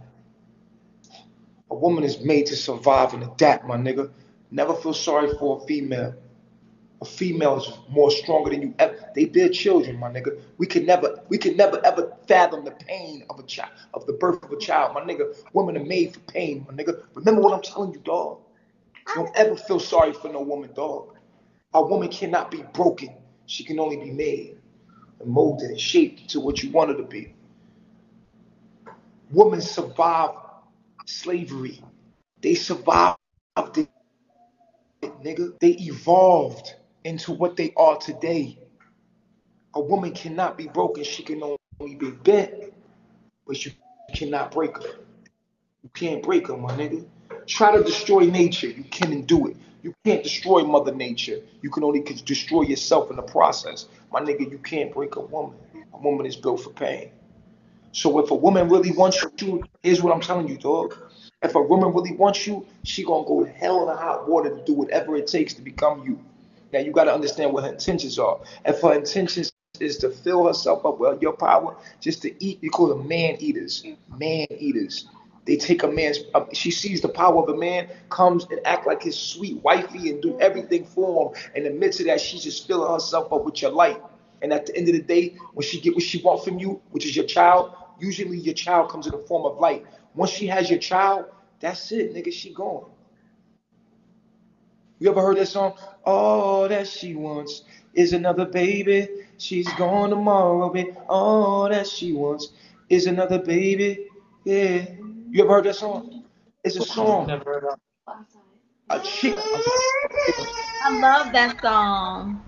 A woman is made to survive and adapt, my nigga. Never feel sorry for a female. A female is more stronger than you ever. They bear children, my nigga. We can never ever fathom the pain of a child, of the birth of a child, my nigga. Women are made for pain, my nigga. Remember what I'm telling you, dog. Don't ever feel sorry for no woman, dog. A woman cannot be broken. She can only be made and molded and shaped to what you want her to be. Women survived slavery. They survived it, nigga. They evolved into what they are today. A woman cannot be broken. She can only be bent, but you cannot break her. You can't break her, my nigga. Try to destroy nature. You can't do it. You can't destroy Mother Nature. You can only destroy yourself in the process. My nigga, you can't break a woman. A woman is built for pain. So if a woman really wants you, here's what I'm telling you, dog. If a woman really wants you, she gonna go hell in the hot water to do whatever it takes to become you. Now you gotta understand what her intentions are. If her intentions is to fill herself up with your power, just to eat, you call them man eaters. Man eaters. They take a man's. She sees the power of a man, comes and act like his sweet wifey and do everything for him. And in the midst of that, she's just filling herself up with your light. And at the end of the day, when she get what she wants from you, which is your child, usually your child comes in the form of light. Once she has your child, that's it, nigga. She gone. You ever heard that song? All that she wants is another baby. She's gone tomorrow, baby. All that she wants is another baby. Yeah. You ever heard that song? It's a song. Never heard of. A chick, I love that song.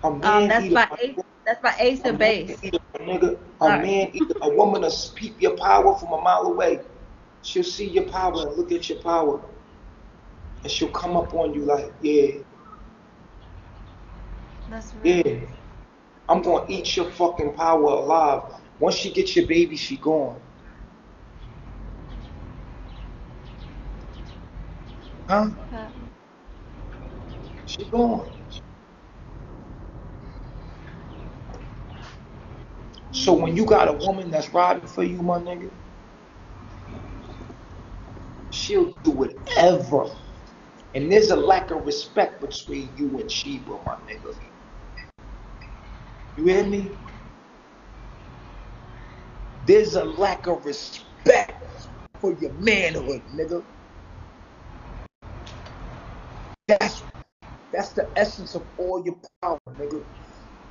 a man That's eater, by Ace. That's by Ace a and man Base. eater, nigga. A Sorry. man eater, a woman will peep your power from a mile away. She'll see your power and look at your power. And she'll come up on you like, yeah, That's real. yeah. I'm gonna eat your fucking power alive. Once she gets your baby, she gone. Huh? She gone. So when you got a woman that's riding for you, my nigga, she'll do whatever. And there's a lack of respect between you and Sheba, my nigga. You hear me? There's a lack of respect for your manhood, nigga. That's the essence of all your power, nigga.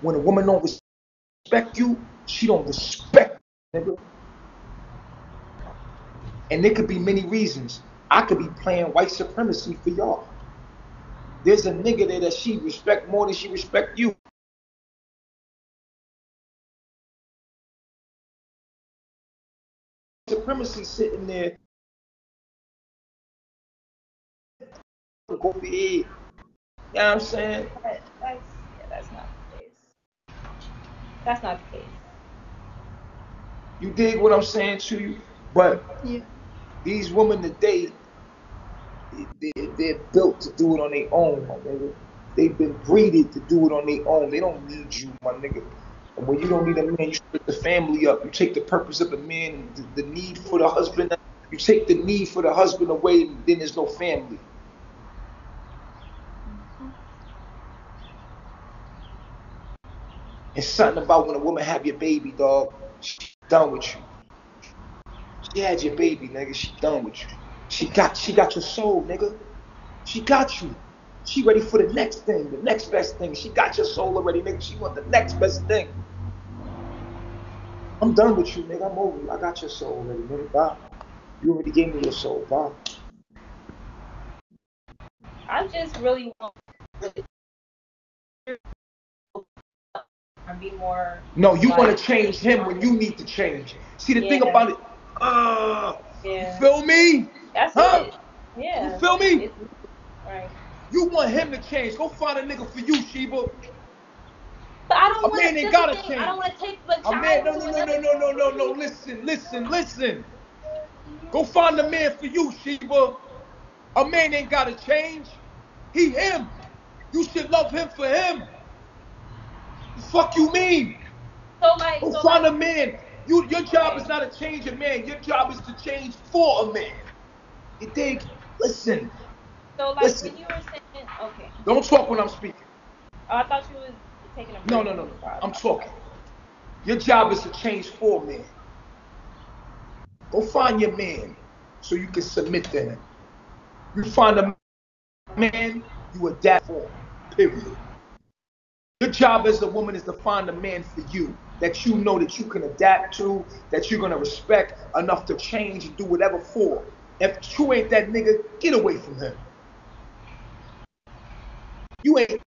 When a woman don't respect you, she don't respect you, nigga. And there could be many reasons. I could be playing white supremacy for y'all. There's a nigga there that she respect more than she respect you. Supremacy sitting there, go for your head. You know what I'm saying? That's not the case. That's not the case. You dig what I'm saying to you? But Yeah. these women today, they're built to do it on their own, my nigga. They've been breeded to do it on their own. They don't need you, my nigga. And when you don't need a man, you split the family up. You take the purpose of the man, the need for the husband. You take the need for the husband away, and then there's no family. It's something about when a woman have your baby, dog. She's done with you. She had your baby, nigga. She done with you. She got your soul, nigga. She got you. She ready for the next thing, the next best thing. She got your soul already, nigga. She want the next best thing. I'm done with you, nigga. I'm over you. I got your soul already, nigga. Bye. You already gave me your soul. Bye. I just really want to be more. No, you like, want to change him when you need to change. See, the thing Yeah. about it, you Yeah. feel me? That's Huh? it. Yeah. You feel me? It's, right. You want him to change. Go find a nigga for you, Sheba. But I don't A want man to. ain't That's the gotta thing. I change. don't want to take the A man, child no, to no, no, another. no, no, no, no, no. Listen. Go find a man for you, Sheba. A man ain't gotta change. He him. You should love him for him. The fuck you mean? So like, Go find a man. Your job is not to change a man. Your job is to change for a man. You dig? Listen. So like Listen. when you were saying, okay. Don't talk when I'm speaking. Oh, I thought you was taking a No, break. no, no, no. Before I was I'm talking. talking. Your job is to change for a man. Go find your man so you can submit to him. You find a man, you adapt for him. Period. Your job as a woman is to find a man for you that you know that you can adapt to, that you're gonna respect enough to change and do whatever for. If you ain't that nigga, get away from him. You ain't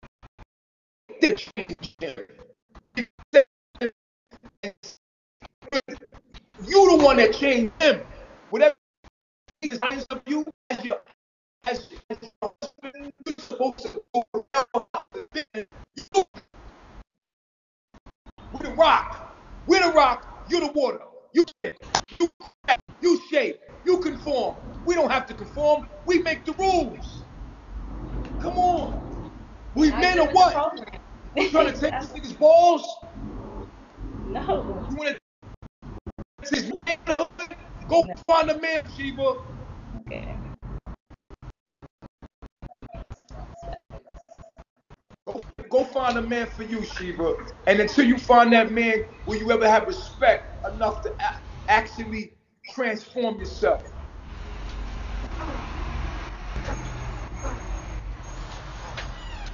the change him. You the one that changed him. Whatever he desires of you as your husband, you're supposed to go around. We're the rock. We're the rock. You're the water. You crack. You shape. You conform. We don't have to conform. We make the rules. Come on. We men or what? You trying to take this nigga's balls? No. You want to go find a man, Sheba. Okay. Go find a man for you, Sheba. And until you find that man, will you ever have respect enough to actually transform yourself?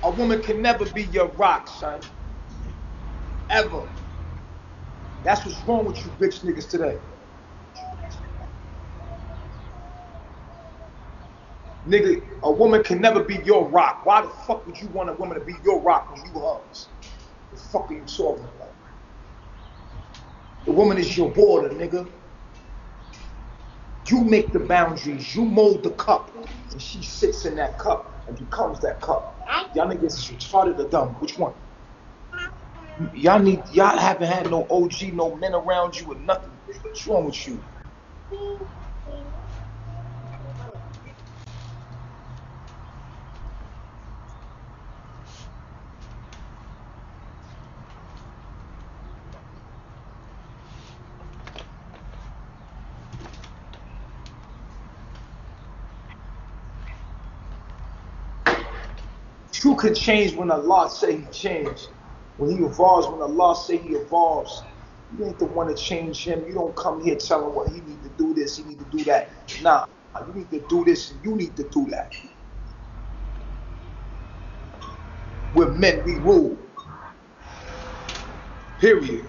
A woman can never be your rock, son. Ever. That's what's wrong with you bitch niggas today. Nigga, a woman can never be your rock. Why the fuck would you want a woman to be your rock when you hers? The fuck are you talking about? The woman is your border, nigga. You make the boundaries. You mold the cup. And she sits in that cup and becomes that cup. Y'all niggas is retarded or dumb. Which one? Y'all haven't had no OG, no men around you or nothing. What's wrong with you? You can change when Allah say he changed. When he evolves, when Allah say he evolves. You ain't the one to change him. You don't come here telling what he need to do this, he need to do that. Nah, you need to do this and you need to do that. We're men, we rule. Period.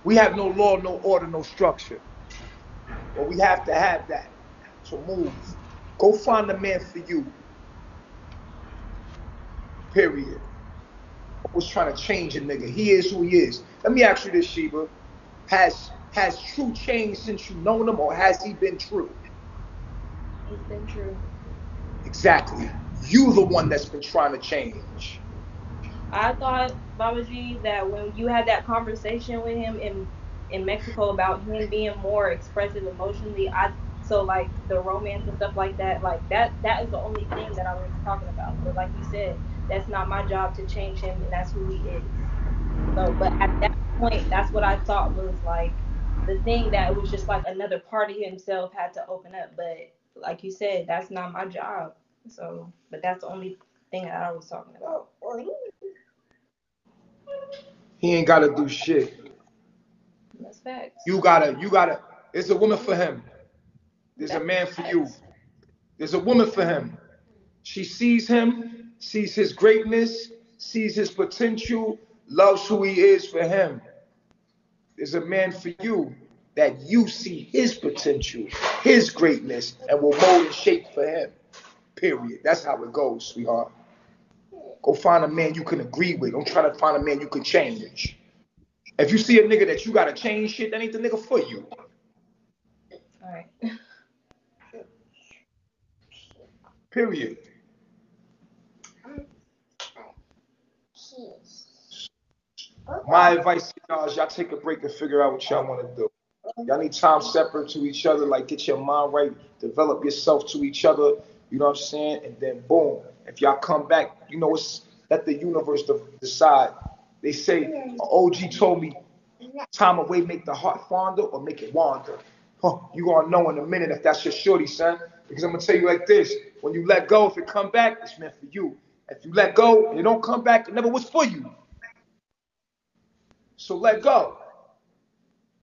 We have no law, no order, no structure. But we have to have that. So move. Go find a man for you. Period. Was trying to change a nigga. He is who he is. Let me ask you this, Sheba. Has True changed since you known him, or has he been true? He's been true. Exactly. You the one that's been trying to change. I thought, Baba G, that when you had that conversation with him in Mexico about him being more expressive emotionally, so like the romance and stuff like that is the only thing that I was talking about. But like you said, that's not my job to change him, and that's who he is. So, but at that point, that's what I thought was like the thing that was just like another part of himself had to open up. But like you said, that's not my job. So, but that's the only thing that I was talking about. He ain't gotta do shit. That's facts. You gotta. There's a woman for him. There's a That's man for facts. you. There's a woman for him. She sees him, sees his greatness, sees his potential, loves who he is for him. There's a man for you that you see his potential, his greatness, and will mold and shape for him. Period. That's how it goes, sweetheart. Go find a man you can agree with. Don't try to find a man you can change. If you see a nigga that you gotta change shit, that ain't the nigga for you. All right. Period. My advice to y'all is y'all take a break and figure out what y'all want to do. Y'all need time separate to each other, like get your mind right, develop yourself to each other, you know what I'm saying? And then boom, if y'all come back, you know, it's let the universe decide. They say, an OG told me, time away make the heart fonder or make it wander. Huh, you gonna know in a minute if that's your shorty, son. Because I'm gonna tell you like this, when you let go, if it come back, it's meant for you. If you let go and it don't come back, it never was for you. So let go.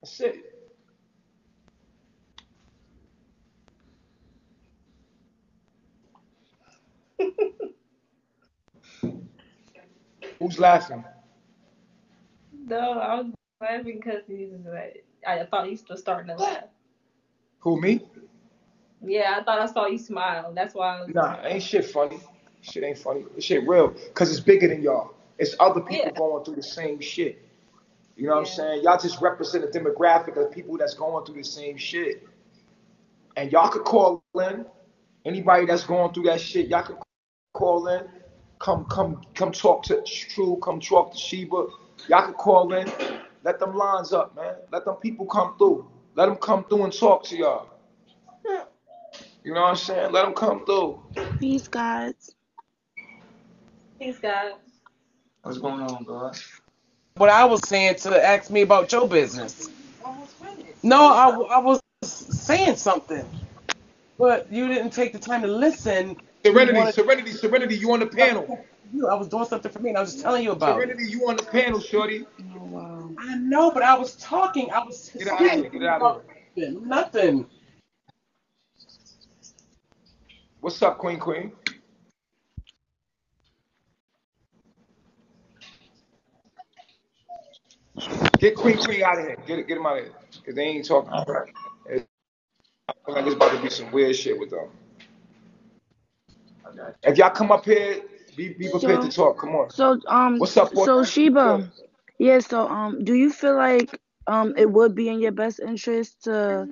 That's it. Who's laughing? No, I was laughing because I thought you were starting to laugh. Who, me? Yeah, I thought I saw you smile. That's why I was. Nah, ain't shit funny. Shit ain't funny. This shit real. Cause it's bigger than y'all. It's other people going through the same shit. You know what I'm saying? Y'all just represent a demographic of people that's going through the same shit. And y'all could call in. Anybody that's going through that shit, y'all could call in. Come talk to True. Come talk to Sheba. Y'all could call in. Let them lines up, man. Let them people come through. Let them come through and talk to y'all. You know what I'm saying? Let them come through. Peace, guys. Peace, God. What's going on, God? What I was saying to ask me about your business. No, I was saying something, but you didn't take the time to listen. You wanted Serenity, you on the panel. you. I was doing something for me, and I was just telling you about it. Serenity, you on the panel, shorty. Oh, wow. I know, but I was talking. I was Get out of saying here. Get out of here. nothing. What's up, Queen? Get Queen out of here. Get him out of here. Because they ain't talking. All right. It's like it's about to be some weird shit with them. I got If y'all come up here, be prepared to So, talk. Come on. so, What's up, boy? so Good. Sheba, yeah. So, do you feel like it would be in your best interest to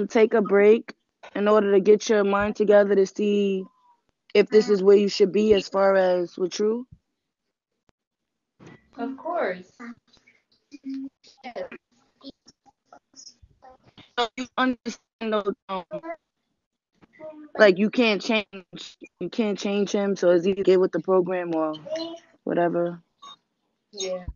take a break in order to get your mind together to see if this is where you should be as far as with True? Of course. Yes. So you understand those, like you can't change him. So is he get with the program or whatever? Yeah.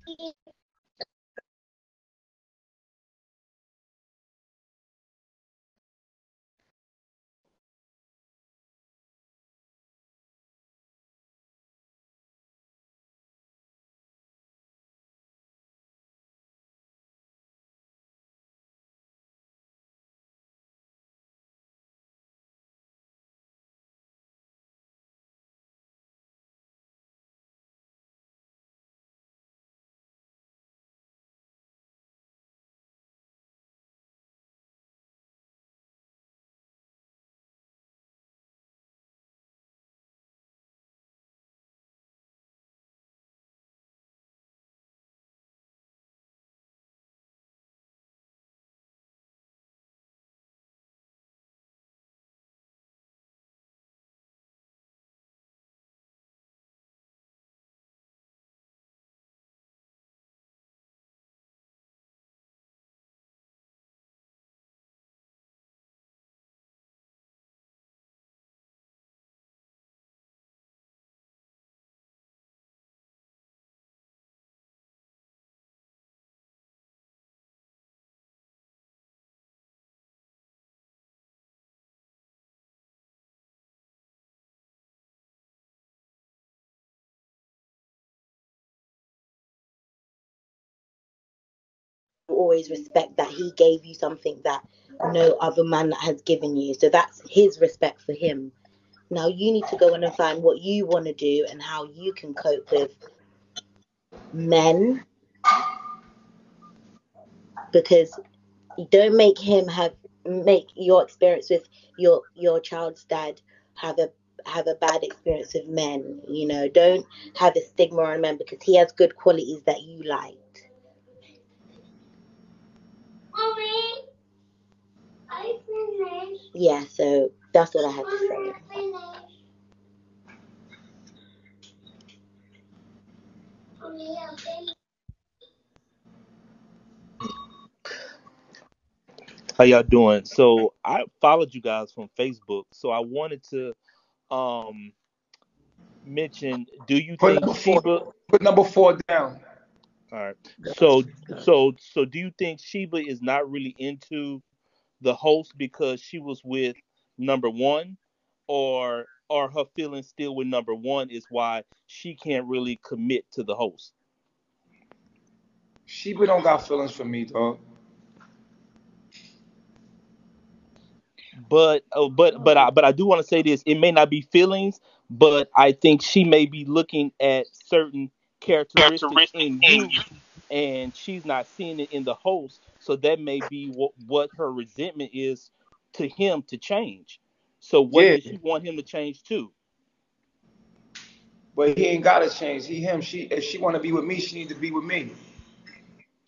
Always respect that he gave you something that no other man has given you. So that's his respect for him. Now you need to go in and find what you want to do and how you can cope with men, because don't make your experience with your child's dad have a bad experience with men. You know, don't have a stigma on men because he has good qualities that you liked. Yeah, so that's what I have to say. How y'all doing? So I followed you guys from Facebook. So I wanted to um mention, do you Put think number four. Sheba Put number 4 down. all right. So do you think Sheba is not really into the host because she was with number one, or her feelings still with number one is why she can't really commit to the host? Sheba don't got feelings for me, dog. But I do want to say this. It may not be feelings, but I think she may be looking at certain characteristics in you, and she's not seeing it in the host. So that may be what her resentment is to him to change. So what Yeah, does she want him to change to? but he ain't gotta change. He him. She if she wanna be with me, she need to be with me.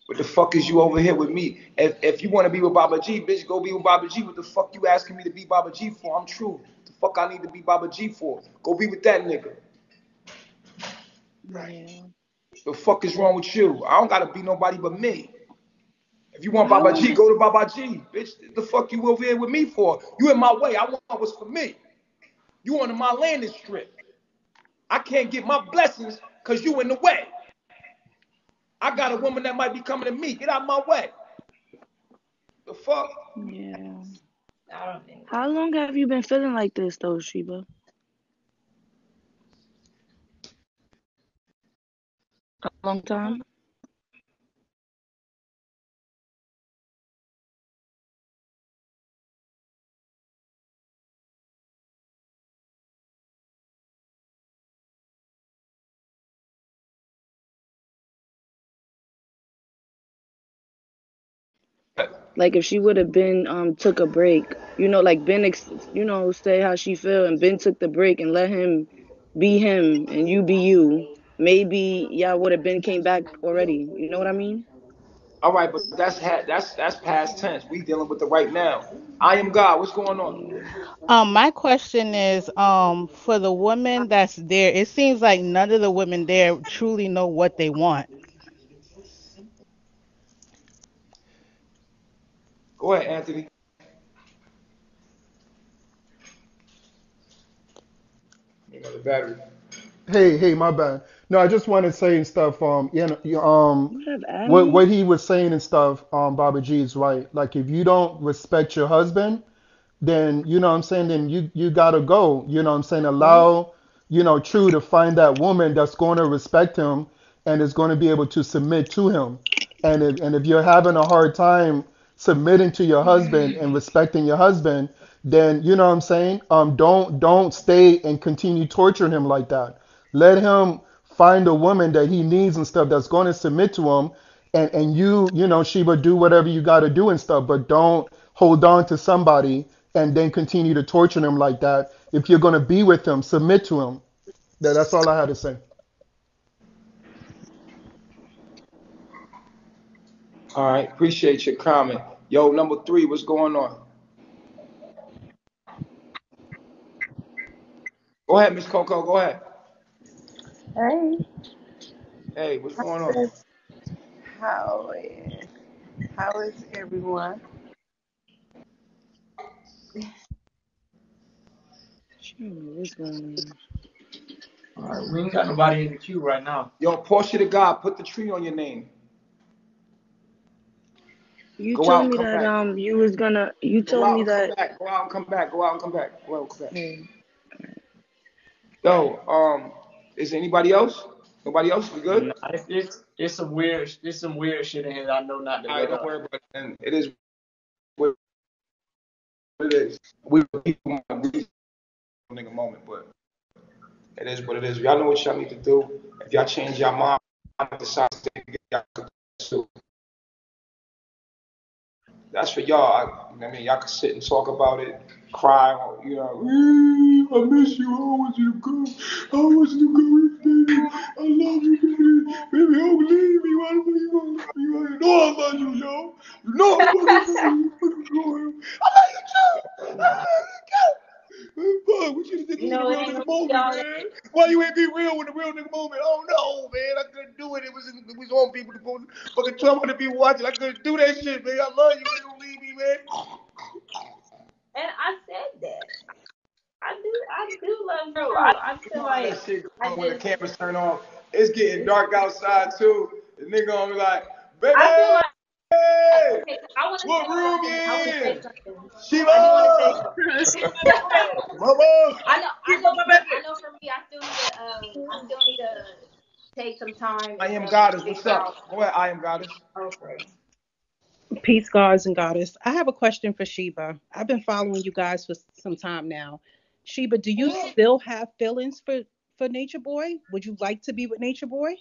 What the fuck is you over here with me? If you wanna be with Baba G, bitch, go be with Baba G. What the fuck you asking me to be Baba G for? I'm true. What the fuck I need to be Baba G for? Go be with that nigga. Yeah. The fuck is wrong with you? I don't gotta be nobody but me. If you want Baba G, go to Baba G. Bitch, the fuck you over here with me for? You in my way. I want what's for me. You on my landing strip. I can't get my blessings because you in the way. I got a woman that might be coming to me. Get out of my way. The fuck? Yeah. I don't think. How long have you been feeling like this, though, Sheba? A long time? Like if she would have been took a break, like been say how she feel and Ben took the break and let him be him and you be you, maybe y'all would have been came back already. You know what I mean? All right, but that's past tense. We dealing with the right now. I am God. What's going on? My question is, for the women that's there, it seems like none of the women there truly know what they want. Go ahead, Anthony. You got the battery. Hey, my bad. No, I just wanted to say and stuff. What up, Admiral? what he was saying and stuff. Baba G is right. Like if you don't respect your husband, then you know what I'm saying, then you gotta go. You know what I'm saying? Allow, True to find that woman that's going to respect him and is going to be able to submit to him. And if you're having a hard time submitting to your husband and respecting your husband, then you know what I'm saying? Don't stay and continue torturing him like that. Let him find a woman that he needs and stuff that's going to submit to him, and Sheba, do whatever you got to do and stuff, but don't hold on to somebody and then continue to torture him like that. If you're going to be with him, submit to him. That's all I had to say. All right, appreciate your comment. Yo, number 3, what's going on? Go ahead, Miss Coco. Go ahead. Hey, Hey, what's going on? how how is everyone? Sure, what's going All right, we ain't got nobody in the queue right now. Yo, Portia to God, put the tree on your name. on? You Go out told and me come that back. you Go told out me and come that. back. Go out and come back. Go out and come back. Go out and come back. Oh, Yo, is anybody else? Nobody else? We good? Nah, it's some weird shit in here that I know not to All right, let don't up. worry about it. And it is what it is. We people nigga moment, but it is what it is. Y'all know what y'all need to do. If y'all change your mind, decide to stay, y'all can do. That's for y'all. I mean, y'all can sit and talk about it, cry, or, I miss you. I want you to go. I want you to go, baby. I love you, baby. Baby, don't leave me. Why the fuck you gonna leave me? You know I love you, yo. You know I fucking love you. Fucking go. I love you too. I love you too. Fuck, we should have did this in the No, it real ain't nigga gonna be moment, all that. man. Why you ain't be real with the real nigga moment? Oh no, man, I couldn't do it. It was on people to go fucking 1,200 people watching. I couldn't do that shit, man. I love you, man. Don't leave me, man. And I said that. I do love you Bro, too. I you feel know how like that shit I go when the just cameras turn off. It's getting dark outside too. The nigga gonna be like, I feel baby, like okay, I want to what say room something. I want to you say in? something. I do want to say Shiva, something. mama. I know for me I still need to take some time I and am stuff to goddess. What's figure up? out. Go ahead, I am goddess. Okay. Peace, gods and goddess. I have a question for Sheba. I've been following you guys for some time now. Sheba, do you still have feelings for Nature Boy? Would you like to be with Nature Boy?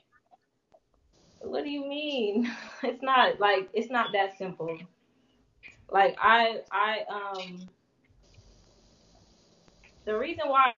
What do you mean? It's not that simple. Like the reason why